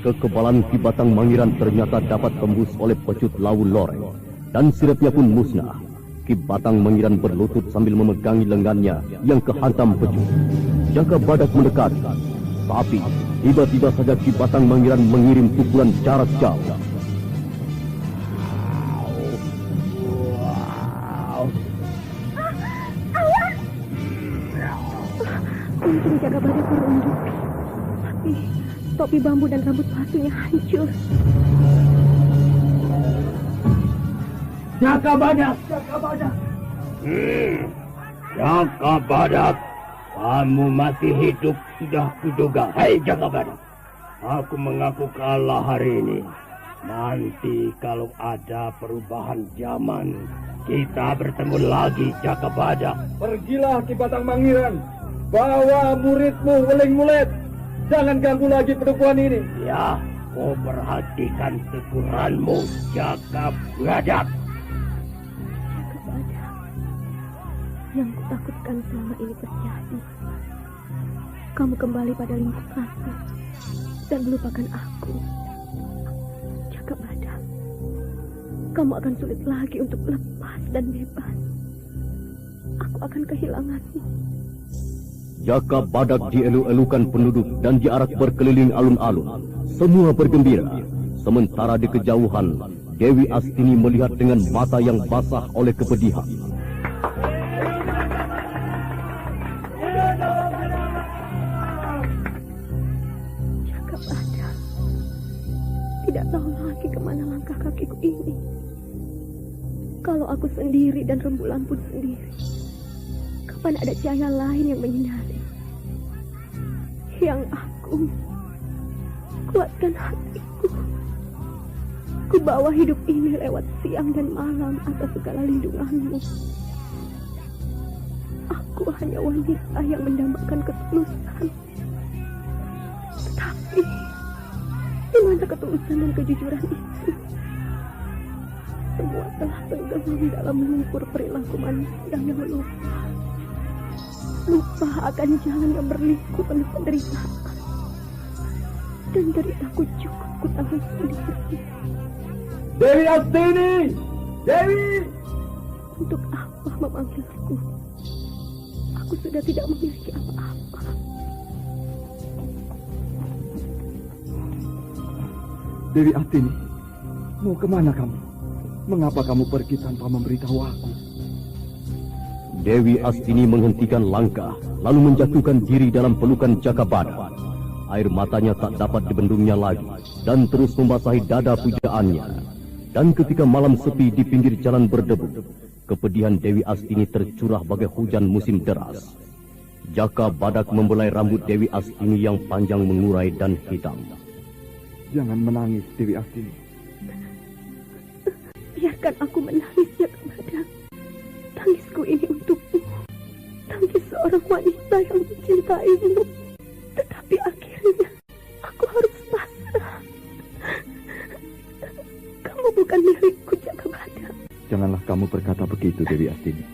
[SPEAKER 1] Kekebalan Ki Batang Mangiran ternyata dapat tembus oleh pecut Lawu Loreng, dan sirapnya pun musnah. Ki Batang Mangiran berlutut sambil memegangi lengannya yang kehantam pecut. Jaka Badak mendekat, tapi tiba-tiba saja Ki Batang Mangiran mengirim pukulan jarak jauh.
[SPEAKER 3] Untung Jaka Badak merunduk. Tapi topi bambu dan rambut batunya hancur.
[SPEAKER 7] Jaka Badak. Jaka Badak, kamu masih hidup sudah kuduga. Hei Jaka Badak, aku mengaku kalah hari ini. Nanti kalau ada perubahan zaman, kita bertemu lagi Jaka Badak.
[SPEAKER 6] Pergilah Ki Batang Mangiran. Bawa muridmu Weling Mulet. Jangan ganggu lagi perempuan ini.
[SPEAKER 7] Ya, kau perhatikan teguranmu, Jaka Badak.
[SPEAKER 3] Jaka Badak, yang kutakutkan selama ini terjadi. Kamu kembali pada lingkup aku dan melupakan aku. Jaka Badak, kamu akan sulit lagi untuk lepas dan bebas. Aku akan kehilanganmu.
[SPEAKER 1] Jaka Badak dielu-elukan penduduk dan diarak berkeliling alun-alun. Semua bergembira. Sementara di kejauhan, Dewi Astini melihat dengan mata yang basah oleh kepedihan.
[SPEAKER 3] Jaka Badak, tidak tahu lagi kemana langkah kakiku ini. Kalau aku sendiri dan rembulan pun sendiri, kapan ada cahaya lain yang menyinari? Yang aku kuatkan hatiku. Ku bawa hidup ini lewat siang dan malam atas segala lindunganmu. Aku hanya wanita yang mendambakan ketulusan. Tetapi di mana ketulusan dan kejujuran itu? Semua telah tenggelam dalam lumpur perilaku manusia yang lupa. Lupa akan jalan yang berliku penuh penderitaan. Dan deritaku cukup ku tanggung sendiri.
[SPEAKER 6] Dewi Astini! Dewi!
[SPEAKER 3] Untuk apa memanggilku? Aku sudah tidak memiliki apa-apa.
[SPEAKER 5] Dewi Astini, mau kemana kamu? Mengapa kamu pergi tanpa memberitahu aku?
[SPEAKER 1] Dewi Astini menghentikan langkah, lalu menjatuhkan diri dalam pelukan Jaka Badak. Air matanya tak dapat dibendungnya lagi, dan terus membasahi dada pujaannya. Dan ketika malam sepi di pinggir jalan berdebu, kepedihan Dewi Astini tercurah bagai hujan musim deras. Jaka Badak membelai rambut Dewi Astini yang panjang mengurai dan hitam.
[SPEAKER 5] Jangan menangis, Dewi Astini.
[SPEAKER 3] Biarkan aku menangis, Jaka Badak. Tangisku ini untukmu. Tangis seorang wanita yang mencintaimu. Tetapi akhirnya aku harus pasrah. Kamu bukan milikku, Jaka Badak.
[SPEAKER 5] Janganlah kamu berkata begitu, Dewi Astini.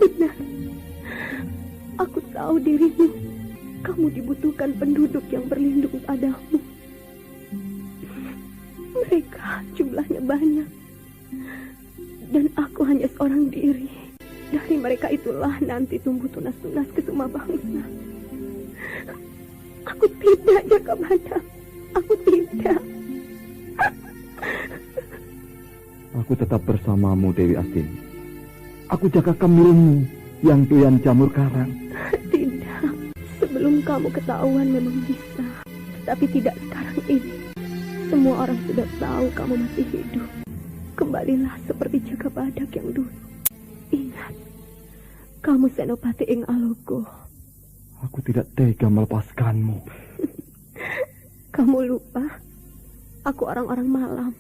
[SPEAKER 3] Benar. Aku tahu dirimu. Kamu dibutuhkan penduduk yang berlindung padamu. Mereka jumlahnya banyak. Dan aku hanya seorang diri. Dari mereka itulah nanti tumbuh tunas-tunas ke semua bangsa. Aku tidak, Jaka Badak. Aku tidak.
[SPEAKER 5] Aku tetap bersamamu, Dewi Astini. Aku jaga kemilmu yang doyan jamur karang.
[SPEAKER 3] Tidak. Sebelum kamu ketahuan memang bisa. Tetapi tidak sekarang ini. Semua orang sudah tahu kamu masih hidup. Kembalilah seperti Jaka Badak yang dulu. Ingat, kamu Senopati ing Alogo.
[SPEAKER 5] Aku tidak tega melepaskanmu.
[SPEAKER 3] Kamu lupa, aku orang-orang malam.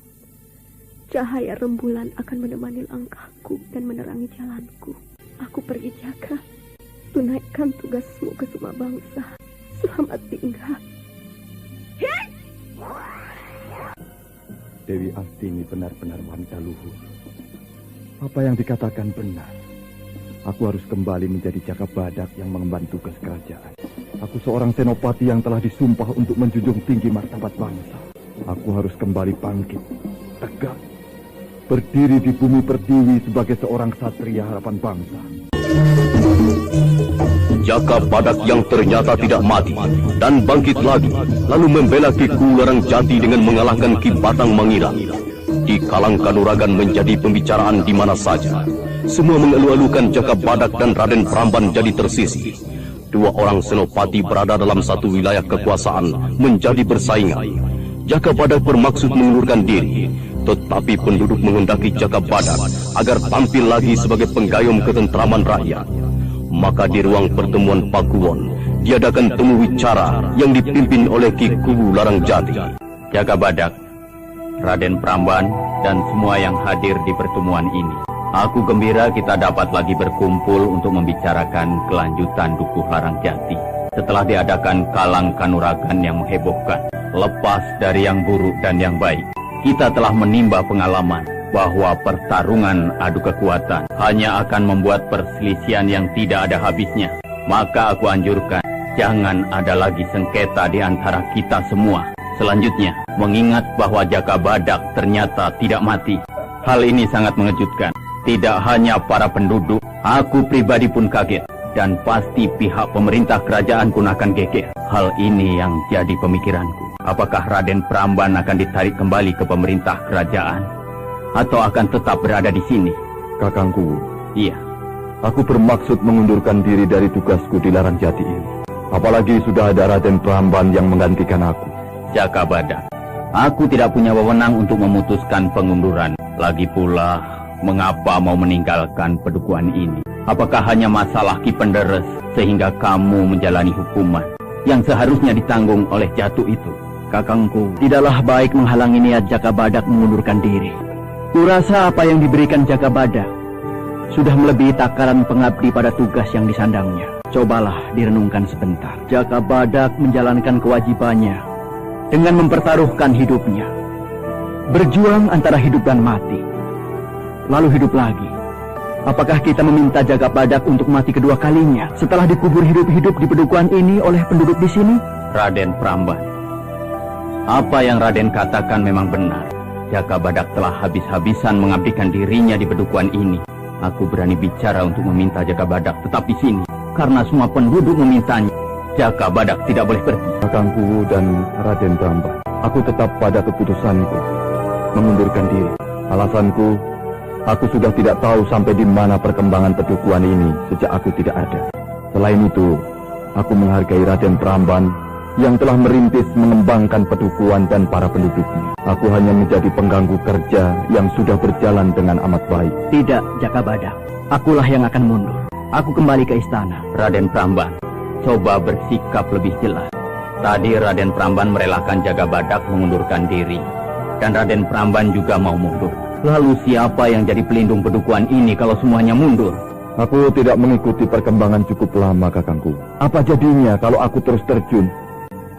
[SPEAKER 3] Cahaya rembulan akan menemani langkahku dan menerangi jalanku. Aku pergi jaga, tunaikan tugasmu ke semua bangsa. Selamat tinggal.
[SPEAKER 5] Dewi Astini benar-benar wanita luhur. Apa yang dikatakan benar. Aku harus kembali menjadi Jaka Badak yang mengemban tugas kerajaan. Aku seorang senopati yang telah disumpah untuk menjunjung tinggi martabat bangsa. Aku harus kembali bangkit, tegak, berdiri di bumi pertiwi sebagai seorang satria harapan bangsa.
[SPEAKER 1] Jaka Badak yang ternyata tidak mati dan bangkit lagi, lalu membela Ki Kularang Jati dengan mengalahkan Ki Batang Mangilang. Di Kalang Kanuragan menjadi pembicaraan di mana saja. Semua mengeluh-elukan Jaka Badak dan Raden Pramban jadi tersisih. Dua orang senopati berada dalam satu wilayah kekuasaan menjadi bersaingan. Jaka Badak bermaksud mengundurkan diri, tetapi penduduk menghendaki Jaka Badak agar tampil lagi sebagai penggayom ketentraman rakyat. Maka di ruang pertemuan Pakuwon diadakan temu wicara yang dipimpin oleh Ki Kularang Jati.
[SPEAKER 8] Jaka Badak, Raden Pramban, dan semua yang hadir di pertemuan ini. Aku gembira kita dapat lagi berkumpul untuk membicarakan kelanjutan Dukuh Larang Jati. Setelah diadakan Kalang Kanuragan yang menghebohkan, lepas dari yang buruk dan yang baik, kita telah menimba pengalaman bahwa pertarungan adu kekuatan hanya akan membuat perselisihan yang tidak ada habisnya. Maka aku anjurkan, jangan ada lagi sengketa di antara kita semua. Selanjutnya, mengingat bahwa Jaka Badak ternyata tidak mati. Hal ini sangat mengejutkan. Tidak hanya para penduduk, aku pribadi pun kaget. Dan pasti pihak pemerintah kerajaan pun akan geger. Hal ini yang jadi pemikiranku. Apakah Raden Pramban akan ditarik kembali ke pemerintah kerajaan? Atau akan tetap berada di sini?
[SPEAKER 5] Kakangku,
[SPEAKER 8] Iya.
[SPEAKER 5] aku bermaksud mengundurkan diri dari tugasku di Larang Jati ini. Apalagi sudah ada Raden Pramban yang menggantikan aku.
[SPEAKER 8] Jaka Badak, aku tidak punya wewenang untuk memutuskan pengunduran. Lagi pula, mengapa mau meninggalkan pedukuhan ini? Apakah hanya masalah Ki Penderes sehingga kamu menjalani hukuman yang seharusnya ditanggung oleh Jatuh itu?
[SPEAKER 9] Kakangku, tidaklah baik menghalangi niat Jaka Badak mengundurkan diri. Kurasa apa yang diberikan Jaka Badak sudah melebihi takaran pengabdi pada tugas yang disandangnya. Cobalah direnungkan sebentar. Jaka Badak menjalankan kewajibannya dengan mempertaruhkan hidupnya. Berjuang antara hidup dan mati. Lalu hidup lagi. Apakah kita meminta Jaka Badak untuk mati kedua kalinya setelah dikubur hidup-hidup di pedukuhan ini oleh penduduk di sini?
[SPEAKER 8] Raden Pramban, apa yang Raden katakan memang benar. Jaka Badak telah habis-habisan mengabdikan dirinya di pedukuhan ini. Aku berani bicara untuk meminta Jaka Badak tetap di sini. Karena semua penduduk memintanya. Jaka Badak tidak boleh pergi.
[SPEAKER 5] Kakangku dan Raden Pramban, aku tetap pada keputusanku mengundurkan diri. Alasanku, aku sudah tidak tahu sampai di mana perkembangan pedukuhan ini sejak aku tidak ada. Selain itu, aku menghargai Raden Pramban yang telah merintis mengembangkan pedukuhan dan para penduduknya. Aku hanya menjadi pengganggu kerja yang sudah berjalan dengan amat baik.
[SPEAKER 9] Tidak, Jaka Badak. Akulah yang akan mundur. Aku kembali ke istana.
[SPEAKER 8] Raden Pramban, coba bersikap lebih jelas. Tadi Raden Pramban merelakan Jaka Badak mengundurkan diri. Dan Raden Pramban juga mau mundur. Lalu siapa yang jadi pelindung pedukuhan ini kalau semuanya mundur?
[SPEAKER 5] Aku tidak mengikuti perkembangan cukup lama, kakangku. Apa jadinya kalau aku terus terjun?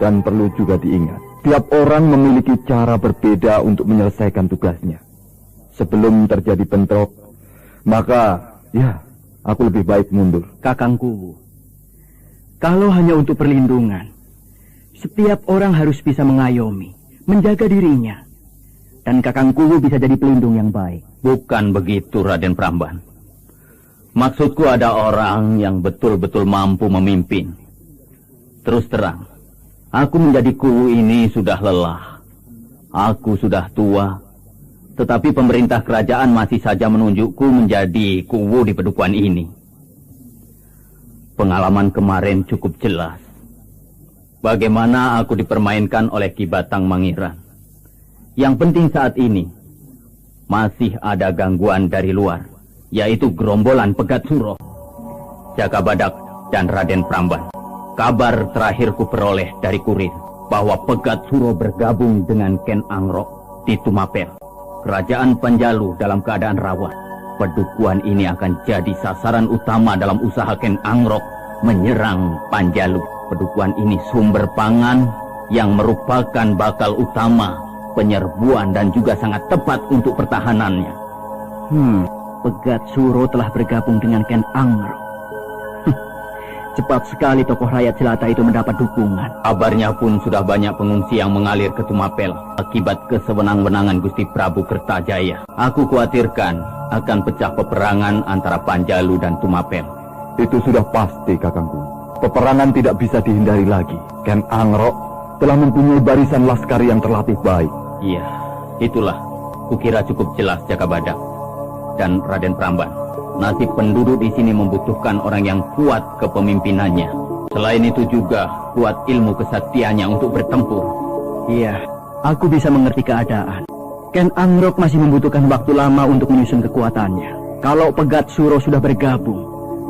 [SPEAKER 5] Dan perlu juga diingat, tiap orang memiliki cara berbeda untuk menyelesaikan tugasnya. Sebelum terjadi bentrok, maka ya, aku lebih baik mundur.
[SPEAKER 9] Kakangku, kalau hanya untuk perlindungan, setiap orang harus bisa mengayomi, menjaga dirinya. Dan kakangku bisa jadi pelindung yang baik.
[SPEAKER 8] Bukan begitu, Raden Pramban. Maksudku ada orang yang betul-betul mampu memimpin. Terus terang, aku menjadi kuwu ini sudah lelah. Aku sudah tua, tetapi pemerintah kerajaan masih saja menunjukku menjadi kuwu di pedukuhan ini. Pengalaman kemarin cukup jelas. Bagaimana aku dipermainkan oleh Ki Batang Mangiran. Yang penting saat ini, masih ada gangguan dari luar, yaitu gerombolan Pegat Suro. Jaka Badak dan Raden Pramban, kabar terakhir ku peroleh dari kurir bahwa Pegat Suro bergabung dengan Ken Angrok di Tumapel. Kerajaan Panjalu dalam keadaan rawan. Pedukuhan ini akan jadi sasaran utama dalam usaha Ken Angrok menyerang Panjalu. Pedukuhan ini sumber pangan yang merupakan bakal utama penyerbuan dan juga sangat tepat untuk pertahanannya.
[SPEAKER 9] Pegat Suro telah bergabung dengan Ken Angrok. Cepat sekali tokoh rakyat jelata itu mendapat dukungan.
[SPEAKER 8] Kabarnya pun sudah banyak pengungsi yang mengalir ke Tumapel akibat kesewenang-wenangan Gusti Prabu Kertajaya. Aku khawatirkan akan pecah peperangan antara Panjalu dan Tumapel.
[SPEAKER 5] Itu sudah pasti, kakangku. Peperangan tidak bisa dihindari lagi. Ken Angrok telah mempunyai barisan laskar yang terlatih baik.
[SPEAKER 8] Iya, itulah. Kukira cukup jelas, Jaka Badak dan Raden Pramban. Nasib penduduk di sini membutuhkan orang yang kuat kepemimpinannya. Selain itu juga kuat ilmu kesaktiannya untuk bertempur.
[SPEAKER 9] Iya, aku bisa mengerti keadaan. Ken Angrok masih membutuhkan waktu lama untuk menyusun kekuatannya. Kalau Pegat Suro sudah bergabung,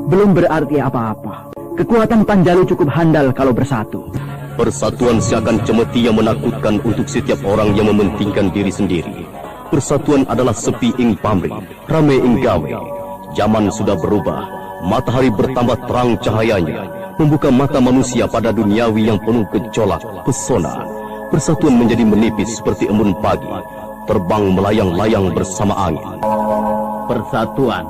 [SPEAKER 9] belum berarti apa-apa. Kekuatan Panjalu cukup handal kalau bersatu.
[SPEAKER 1] Persatuan seakan cemeti yang menakutkan untuk setiap orang yang mementingkan diri sendiri. Persatuan adalah sepi ing pamrih, rame ing gawe. Zaman sudah berubah, matahari bertambah terang cahayanya, membuka mata manusia pada duniawi yang penuh gejolak, pesona. Persatuan menjadi menipis seperti embun pagi, terbang melayang-layang bersama angin.
[SPEAKER 8] Persatuan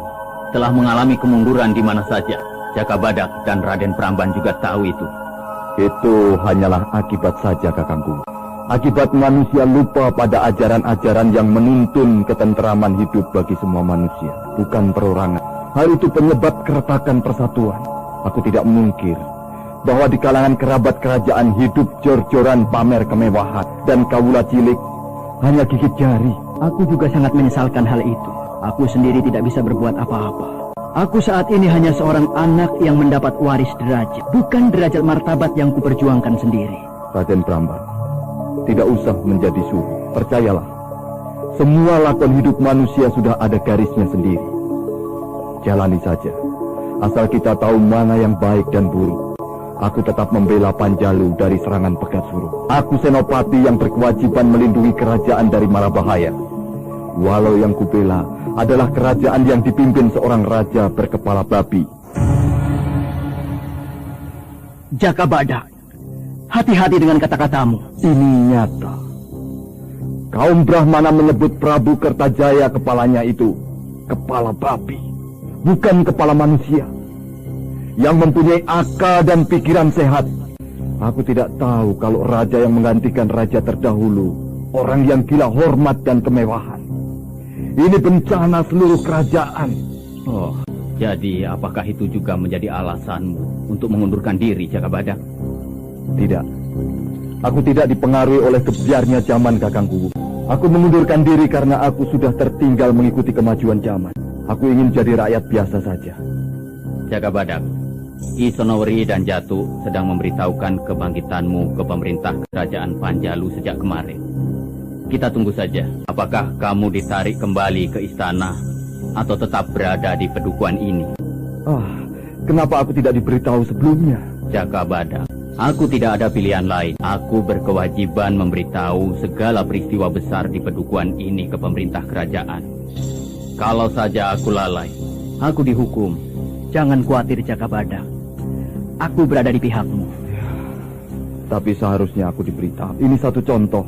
[SPEAKER 8] telah mengalami kemunduran di mana saja. Jaka Badak dan Raden Pramban juga tahu itu.
[SPEAKER 5] Itu hanyalah akibat saja, kakangku. Akibat manusia lupa pada ajaran-ajaran yang menuntun ketenteraman hidup bagi semua manusia, bukan perorangan. Hal itu penyebab keretakan persatuan. Aku tidak mungkir bahwa di kalangan kerabat kerajaan hidup jor-joran pamer kemewahan, dan kaula cilik hanya gigit jari.
[SPEAKER 9] Aku juga sangat menyesalkan hal itu. Aku sendiri tidak bisa berbuat apa-apa. Aku saat ini hanya seorang anak yang mendapat waris derajat, bukan derajat martabat yang kuperjuangkan sendiri.
[SPEAKER 5] Raden Pramban, tidak usah menjadi suhu. Percayalah, semua lakon hidup manusia sudah ada garisnya sendiri. Jalani saja, asal kita tahu mana yang baik dan buruk. Aku tetap membela Panjalu dari serangan Pegat Suro. Aku senopati yang berkewajiban melindungi kerajaan dari mara bahaya. Walau yang kubela adalah kerajaan yang dipimpin seorang raja berkepala babi.
[SPEAKER 9] Jaka Badak, hati-hati dengan kata-katamu.
[SPEAKER 5] Ini nyata. Kaum Brahmana menyebut Prabu Kertajaya kepalanya itu kepala babi, bukan kepala manusia, yang mempunyai akal dan pikiran sehat. Aku tidak tahu kalau raja yang menggantikan raja terdahulu orang yang gila hormat dan kemewahan. Ini bencana seluruh kerajaan.
[SPEAKER 8] Oh, jadi apakah itu juga menjadi alasanmu untuk mengundurkan diri, Jaka Badak?
[SPEAKER 5] Tidak. Aku tidak dipengaruhi oleh kebiarnya zaman, kakangku. Aku mengundurkan diri karena aku sudah tertinggal mengikuti kemajuan zaman. Aku ingin jadi rakyat biasa saja.
[SPEAKER 8] Jaka Badak, Ki Sonowri dan Jatu sedang memberitahukan kebangkitanmu ke pemerintah kerajaan Panjalu sejak kemarin. Kita tunggu saja, apakah kamu ditarik kembali ke istana atau tetap berada di pedukuhan ini?
[SPEAKER 5] Kenapa aku tidak diberitahu sebelumnya?
[SPEAKER 8] Jaka Badak, Aku tidak ada pilihan lain. Aku berkewajiban memberitahu segala peristiwa besar di pedukuhan ini ke pemerintah kerajaan. Kalau saja aku lalai,
[SPEAKER 9] aku dihukum. Jangan khawatir Jaka Badak. Aku berada di pihakmu.
[SPEAKER 5] Tapi seharusnya aku diberitahu. Ini satu contoh.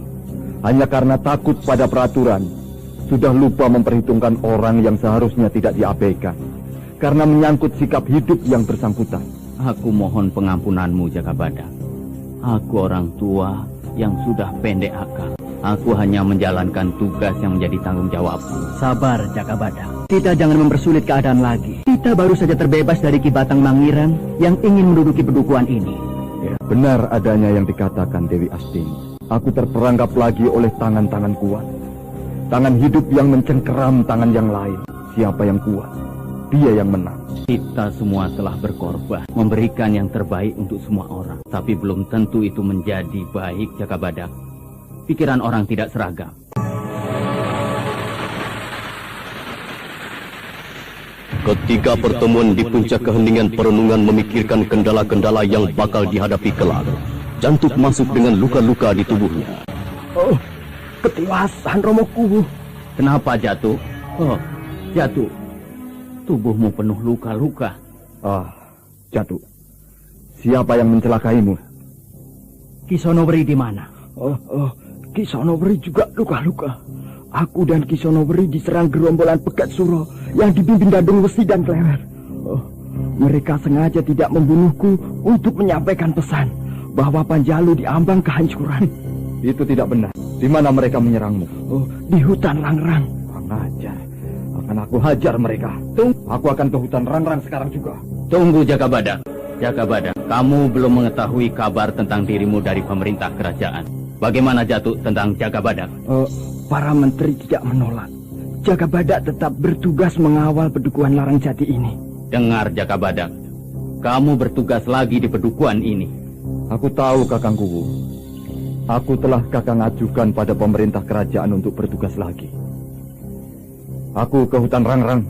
[SPEAKER 5] Hanya karena takut pada peraturan, sudah lupa memperhitungkan orang yang seharusnya tidak diabaikan. Karena menyangkut sikap hidup yang bersangkutan.
[SPEAKER 8] Aku mohon pengampunanmu, Jaka Badak. Aku orang tua yang sudah pendek akal. Aku hanya menjalankan tugas yang menjadi tanggung jawabku.
[SPEAKER 9] Sabar, Jaka Badak. Kita jangan mempersulit keadaan lagi. Kita baru saja terbebas dari Ki Batang Mangirang yang ingin menduduki pedukuhan ini.
[SPEAKER 5] Ya, benar adanya yang dikatakan Dewi Astini. Aku terperangkap lagi oleh tangan-tangan kuat. Tangan hidup yang mencengkeram tangan yang lain. Siapa yang kuat, dia yang menang.
[SPEAKER 8] Kita semua telah berkorban, memberikan yang terbaik untuk semua orang. Tapi belum tentu itu menjadi baik, Jaka Badak. Pikiran orang tidak seragam.
[SPEAKER 1] Ketika pertemuan di puncak keheningan perenungan memikirkan kendala-kendala yang bakal dihadapi kelak, Jantuk masuk dengan luka-luka di tubuhnya.
[SPEAKER 9] Oh, ketiwasan Romoku.
[SPEAKER 8] Kenapa, Jatuh? Oh, Jatuh. Tubuhmu penuh luka-luka.
[SPEAKER 5] Jatuh. Siapa yang mencelakaimu?
[SPEAKER 9] Ki Sonowri di mana?
[SPEAKER 10] Ki Sonowri juga luka-luka. Aku dan Ki Sonowri diserang gerombolan Pegat Suro yang dipimpin Dadung Wesi dan Klewer. Mereka sengaja tidak membunuhku untuk menyampaikan pesan bahwa Panjalu diambang kehancuran.
[SPEAKER 5] Itu tidak benar. Di mana mereka menyerangmu?
[SPEAKER 10] Di hutan Rangrang.
[SPEAKER 5] Kurang ajar. Akan aku hajar mereka. Aku akan ke hutan Rangrang sekarang juga.
[SPEAKER 8] Tunggu, Jaka Badak. Jaka Badak, kamu belum mengetahui kabar tentang dirimu dari pemerintah kerajaan. Bagaimana, Jatuh, tentang Jaka Badak?
[SPEAKER 10] Para menteri tidak menolak. Jaka Badak tetap bertugas mengawal pedukuhan Larangjati ini.
[SPEAKER 8] Dengar, Jaka Badak. Kamu bertugas lagi di pedukuhan ini.
[SPEAKER 5] Aku tahu, Kakang Kuwu. Aku telah Kakang ajukan pada pemerintah kerajaan untuk bertugas lagi. Aku ke hutan Rangrang.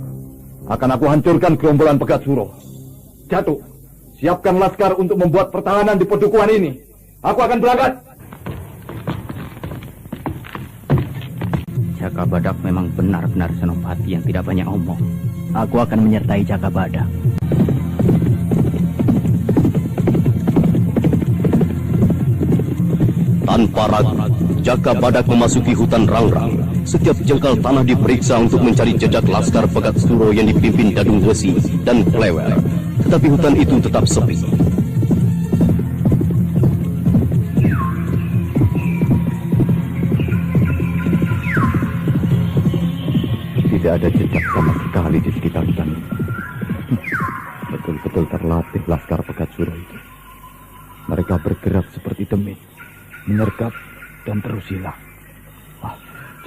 [SPEAKER 5] Akan aku hancurkan gerombolan Pegat Suro. Jatuh. Siapkan laskar untuk membuat pertahanan di pedukuhan ini. Aku akan berangkat.
[SPEAKER 8] Jaka Badak memang benar-benar senopati yang tidak banyak omong.
[SPEAKER 9] Aku akan menyertai Jaka Badak.
[SPEAKER 1] Tanpa ragu, Jaka Badak memasuki hutan Rangrang. Setiap jengkal tanah diperiksa untuk mencari jejak laskar Pegat Suro yang dipimpin Dadung Wesi dan Klewer. Tetapi hutan itu tetap sepi.
[SPEAKER 5] Tidak ada jejak sama sekali di sekitar hutan ini. Betul-betul terlatih laskar Pegat Suro itu. Mereka bergerak seperti demit, menyergap dan terus hilang.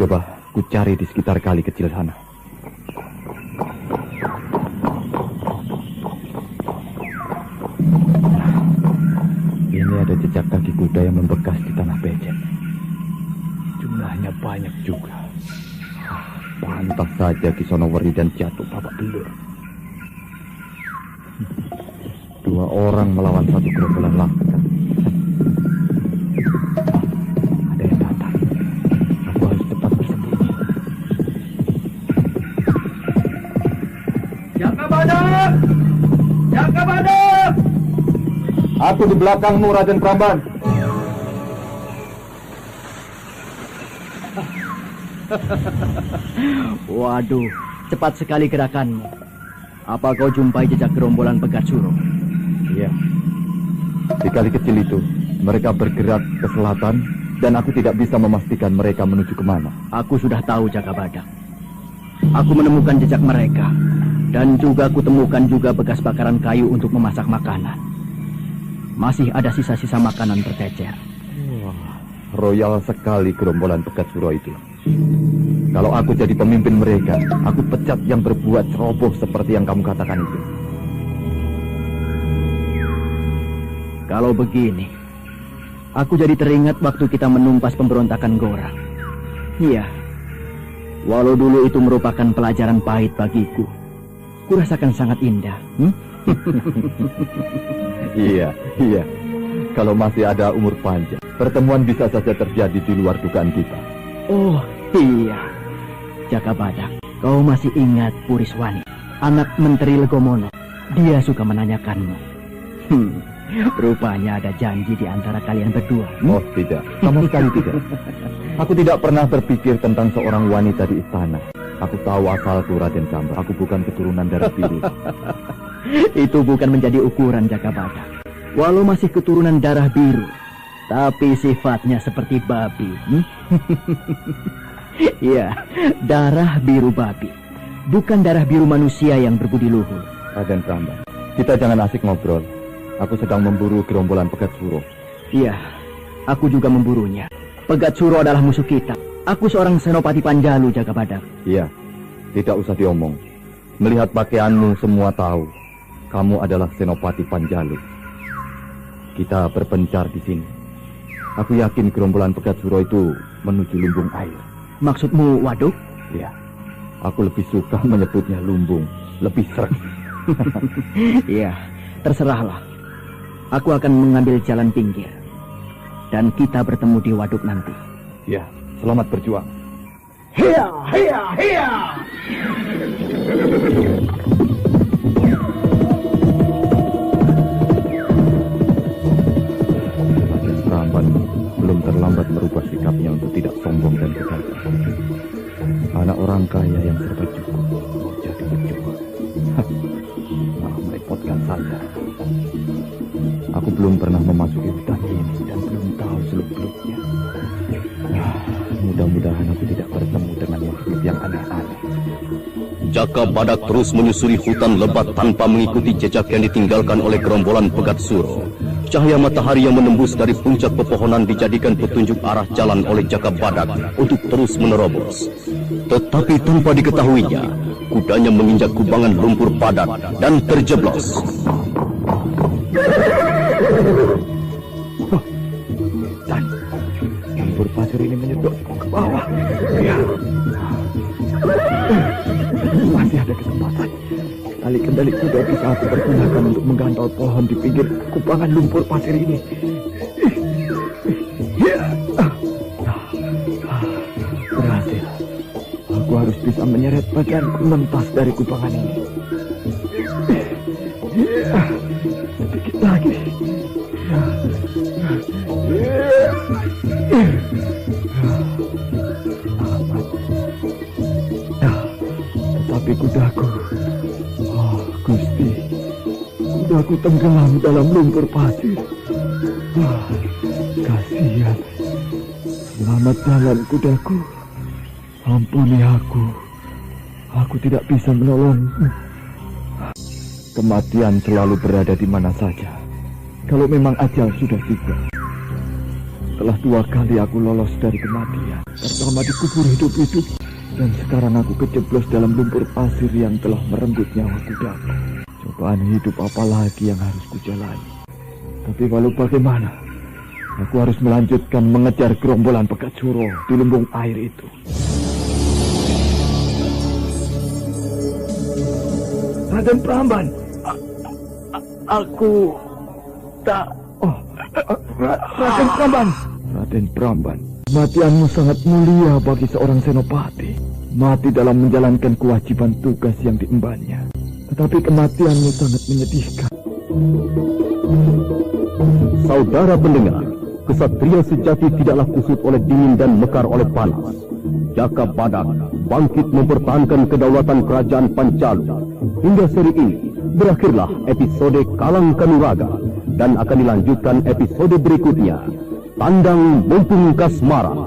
[SPEAKER 5] Coba ku cari di sekitar kali kecil sana. Ini ada jejak kaki kuda yang membekas di tanah becek. Jumlahnya banyak juga. Pantas saja Ki Sonowri dan Jatuh babak belur. Dua orang melawan satu gerombolan laskar. Ada yang datang. Aku harus cepat bersembunyi.
[SPEAKER 6] Jaka Badak! Jaka Badak!
[SPEAKER 5] Aku di belakangmu, Raden Pramban.
[SPEAKER 9] Waduh, cepat sekali gerakanmu. Apa kau jumpai jejak gerombolan Pegat Suro?
[SPEAKER 5] Iya. Di kali kecil itu, mereka bergerak ke selatan dan aku tidak bisa memastikan mereka menuju kemana.
[SPEAKER 9] Aku sudah tahu, Jaka Badak. Aku menemukan jejak mereka dan juga aku temukan juga bekas bakaran kayu untuk memasak makanan. Masih ada sisa-sisa makanan tercecer.
[SPEAKER 5] Wah, royal sekali gerombolan Pegat Suro itu. Kalau aku jadi pemimpin mereka, aku pecat yang berbuat ceroboh seperti yang kamu katakan itu.
[SPEAKER 9] Kalau begini, aku jadi teringat waktu kita menumpas pemberontakan Gora. Iya, walau dulu itu merupakan pelajaran pahit bagiku, kurasakan sangat indah.
[SPEAKER 5] Iya. Kalau masih ada umur panjang, pertemuan bisa saja terjadi di luar dugaan kita.
[SPEAKER 9] Oh iya, Jaka Badak, kau masih ingat Puriswani, anak Menteri Legomono? Dia suka menanyakanmu. Rupanya ada janji di antara kalian berdua.
[SPEAKER 5] Oh tidak, sama sekali tidak. Aku tidak pernah berpikir tentang seorang wanita di istana. Aku tahu asalku, Raden Pramba. Aku bukan keturunan darah biru.
[SPEAKER 9] Itu bukan menjadi ukuran, Jaka Badak. Walau masih keturunan darah biru, tapi sifatnya seperti babi. Iya, darah biru babi, bukan darah biru manusia yang berbudi luhur.
[SPEAKER 5] Raden Pramba, kita jangan asik ngobrol. Aku sedang memburu gerombolan Pegat Suro.
[SPEAKER 9] Iya, aku juga memburunya. Pegat Suro adalah musuh kita. Aku seorang senopati Panjalu, Jaka Badak.
[SPEAKER 5] Iya, tidak usah diomong. Melihat pakaianmu semua tahu kamu adalah senopati Panjalu. Kita berpencar di sini. Aku yakin gerombolan Pegat Suro itu menuju lumbung air.
[SPEAKER 9] Maksudmu waduk?
[SPEAKER 5] Iya, aku lebih suka menyebutnya lumbung. Lebih seret.
[SPEAKER 9] Iya, terserahlah. Aku akan mengambil jalan pinggir. Dan kita bertemu di waduk nanti.
[SPEAKER 5] Ya, selamat berjuang.
[SPEAKER 6] Hiya, hiya, hiya.
[SPEAKER 5] Raden Pramban belum terlambat merubah sikapnya untuk tidak sombong dan gegabah. Anak orang kaya yang serba cukup mau jadi pejuang. Malah merepotkan saja. Aku belum pernah memasuki hutan ini dan belum tahu seluk-beluknya. Mudah-mudahan aku tidak bertemu dengan makhluk yang aneh-aneh.
[SPEAKER 1] Jaka Badak terus menyusuri hutan lebat tanpa mengikuti jejak yang ditinggalkan oleh gerombolan Pegat Suro. Cahaya matahari yang menembus dari puncak pepohonan dijadikan petunjuk arah jalan oleh Jaka Badak untuk terus menerobos. Tetapi tanpa diketahuinya, kudanya menginjak kubangan lumpur padat dan terjeblos.
[SPEAKER 5] Dan lumpur pasir ini menyedot ke bawah. Ya. Masih ada kesempatan. Tali kendali kuda bisa aku pergunakan untuk menggantol pohon di pinggir kubangan lumpur pasir ini. Berhasil. Aku harus bisa menyeret bagianku mentas dari kubangan ini. Sedikit lagi. Tetapi kudaku, oh Gusti, kudaku tenggelam dalam lumpur pasir. Kasihan. Selamat jalan kudaku. Ampuni aku. Aku tidak bisa menolongmu. Kematian selalu berada di mana saja. Kalau memang ajal sudah tiba. Telah 2 kali aku lolos dari kematian. Pertama dikubur hidup-hidup. Dan sekarang aku kejeblos dalam lumpur pasir yang telah merenggut nyawa kudaku. Cobaan hidup apa lagi yang harus kujalani? Tapi walau bagaimana, aku harus melanjutkan mengejar gerombolan Pegat Suro di lumbung air itu. Raden Pramban, aku tak... Oh, Raden Pramban. Raden Pramban, kematianmu sangat mulia bagi seorang senopati. Mati dalam menjalankan kewajiban tugas yang diembannya. Tetapi kematianmu sangat menyedihkan.
[SPEAKER 1] Saudara pendengar, kesatria sejati tidaklah kusut oleh dingin dan mekar oleh panas. Jaka Badak bangkit mempertahankan kedaulatan kerajaan Panjalu. Hingga seri ini berakhirlah episode Kalang Kanuraga dan akan dilanjutkan episode berikutnya, Tandang Mumpung Kasmara.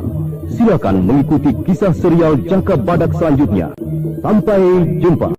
[SPEAKER 1] Silakan mengikuti kisah serial Jaka Badak selanjutnya. Sampai jumpa.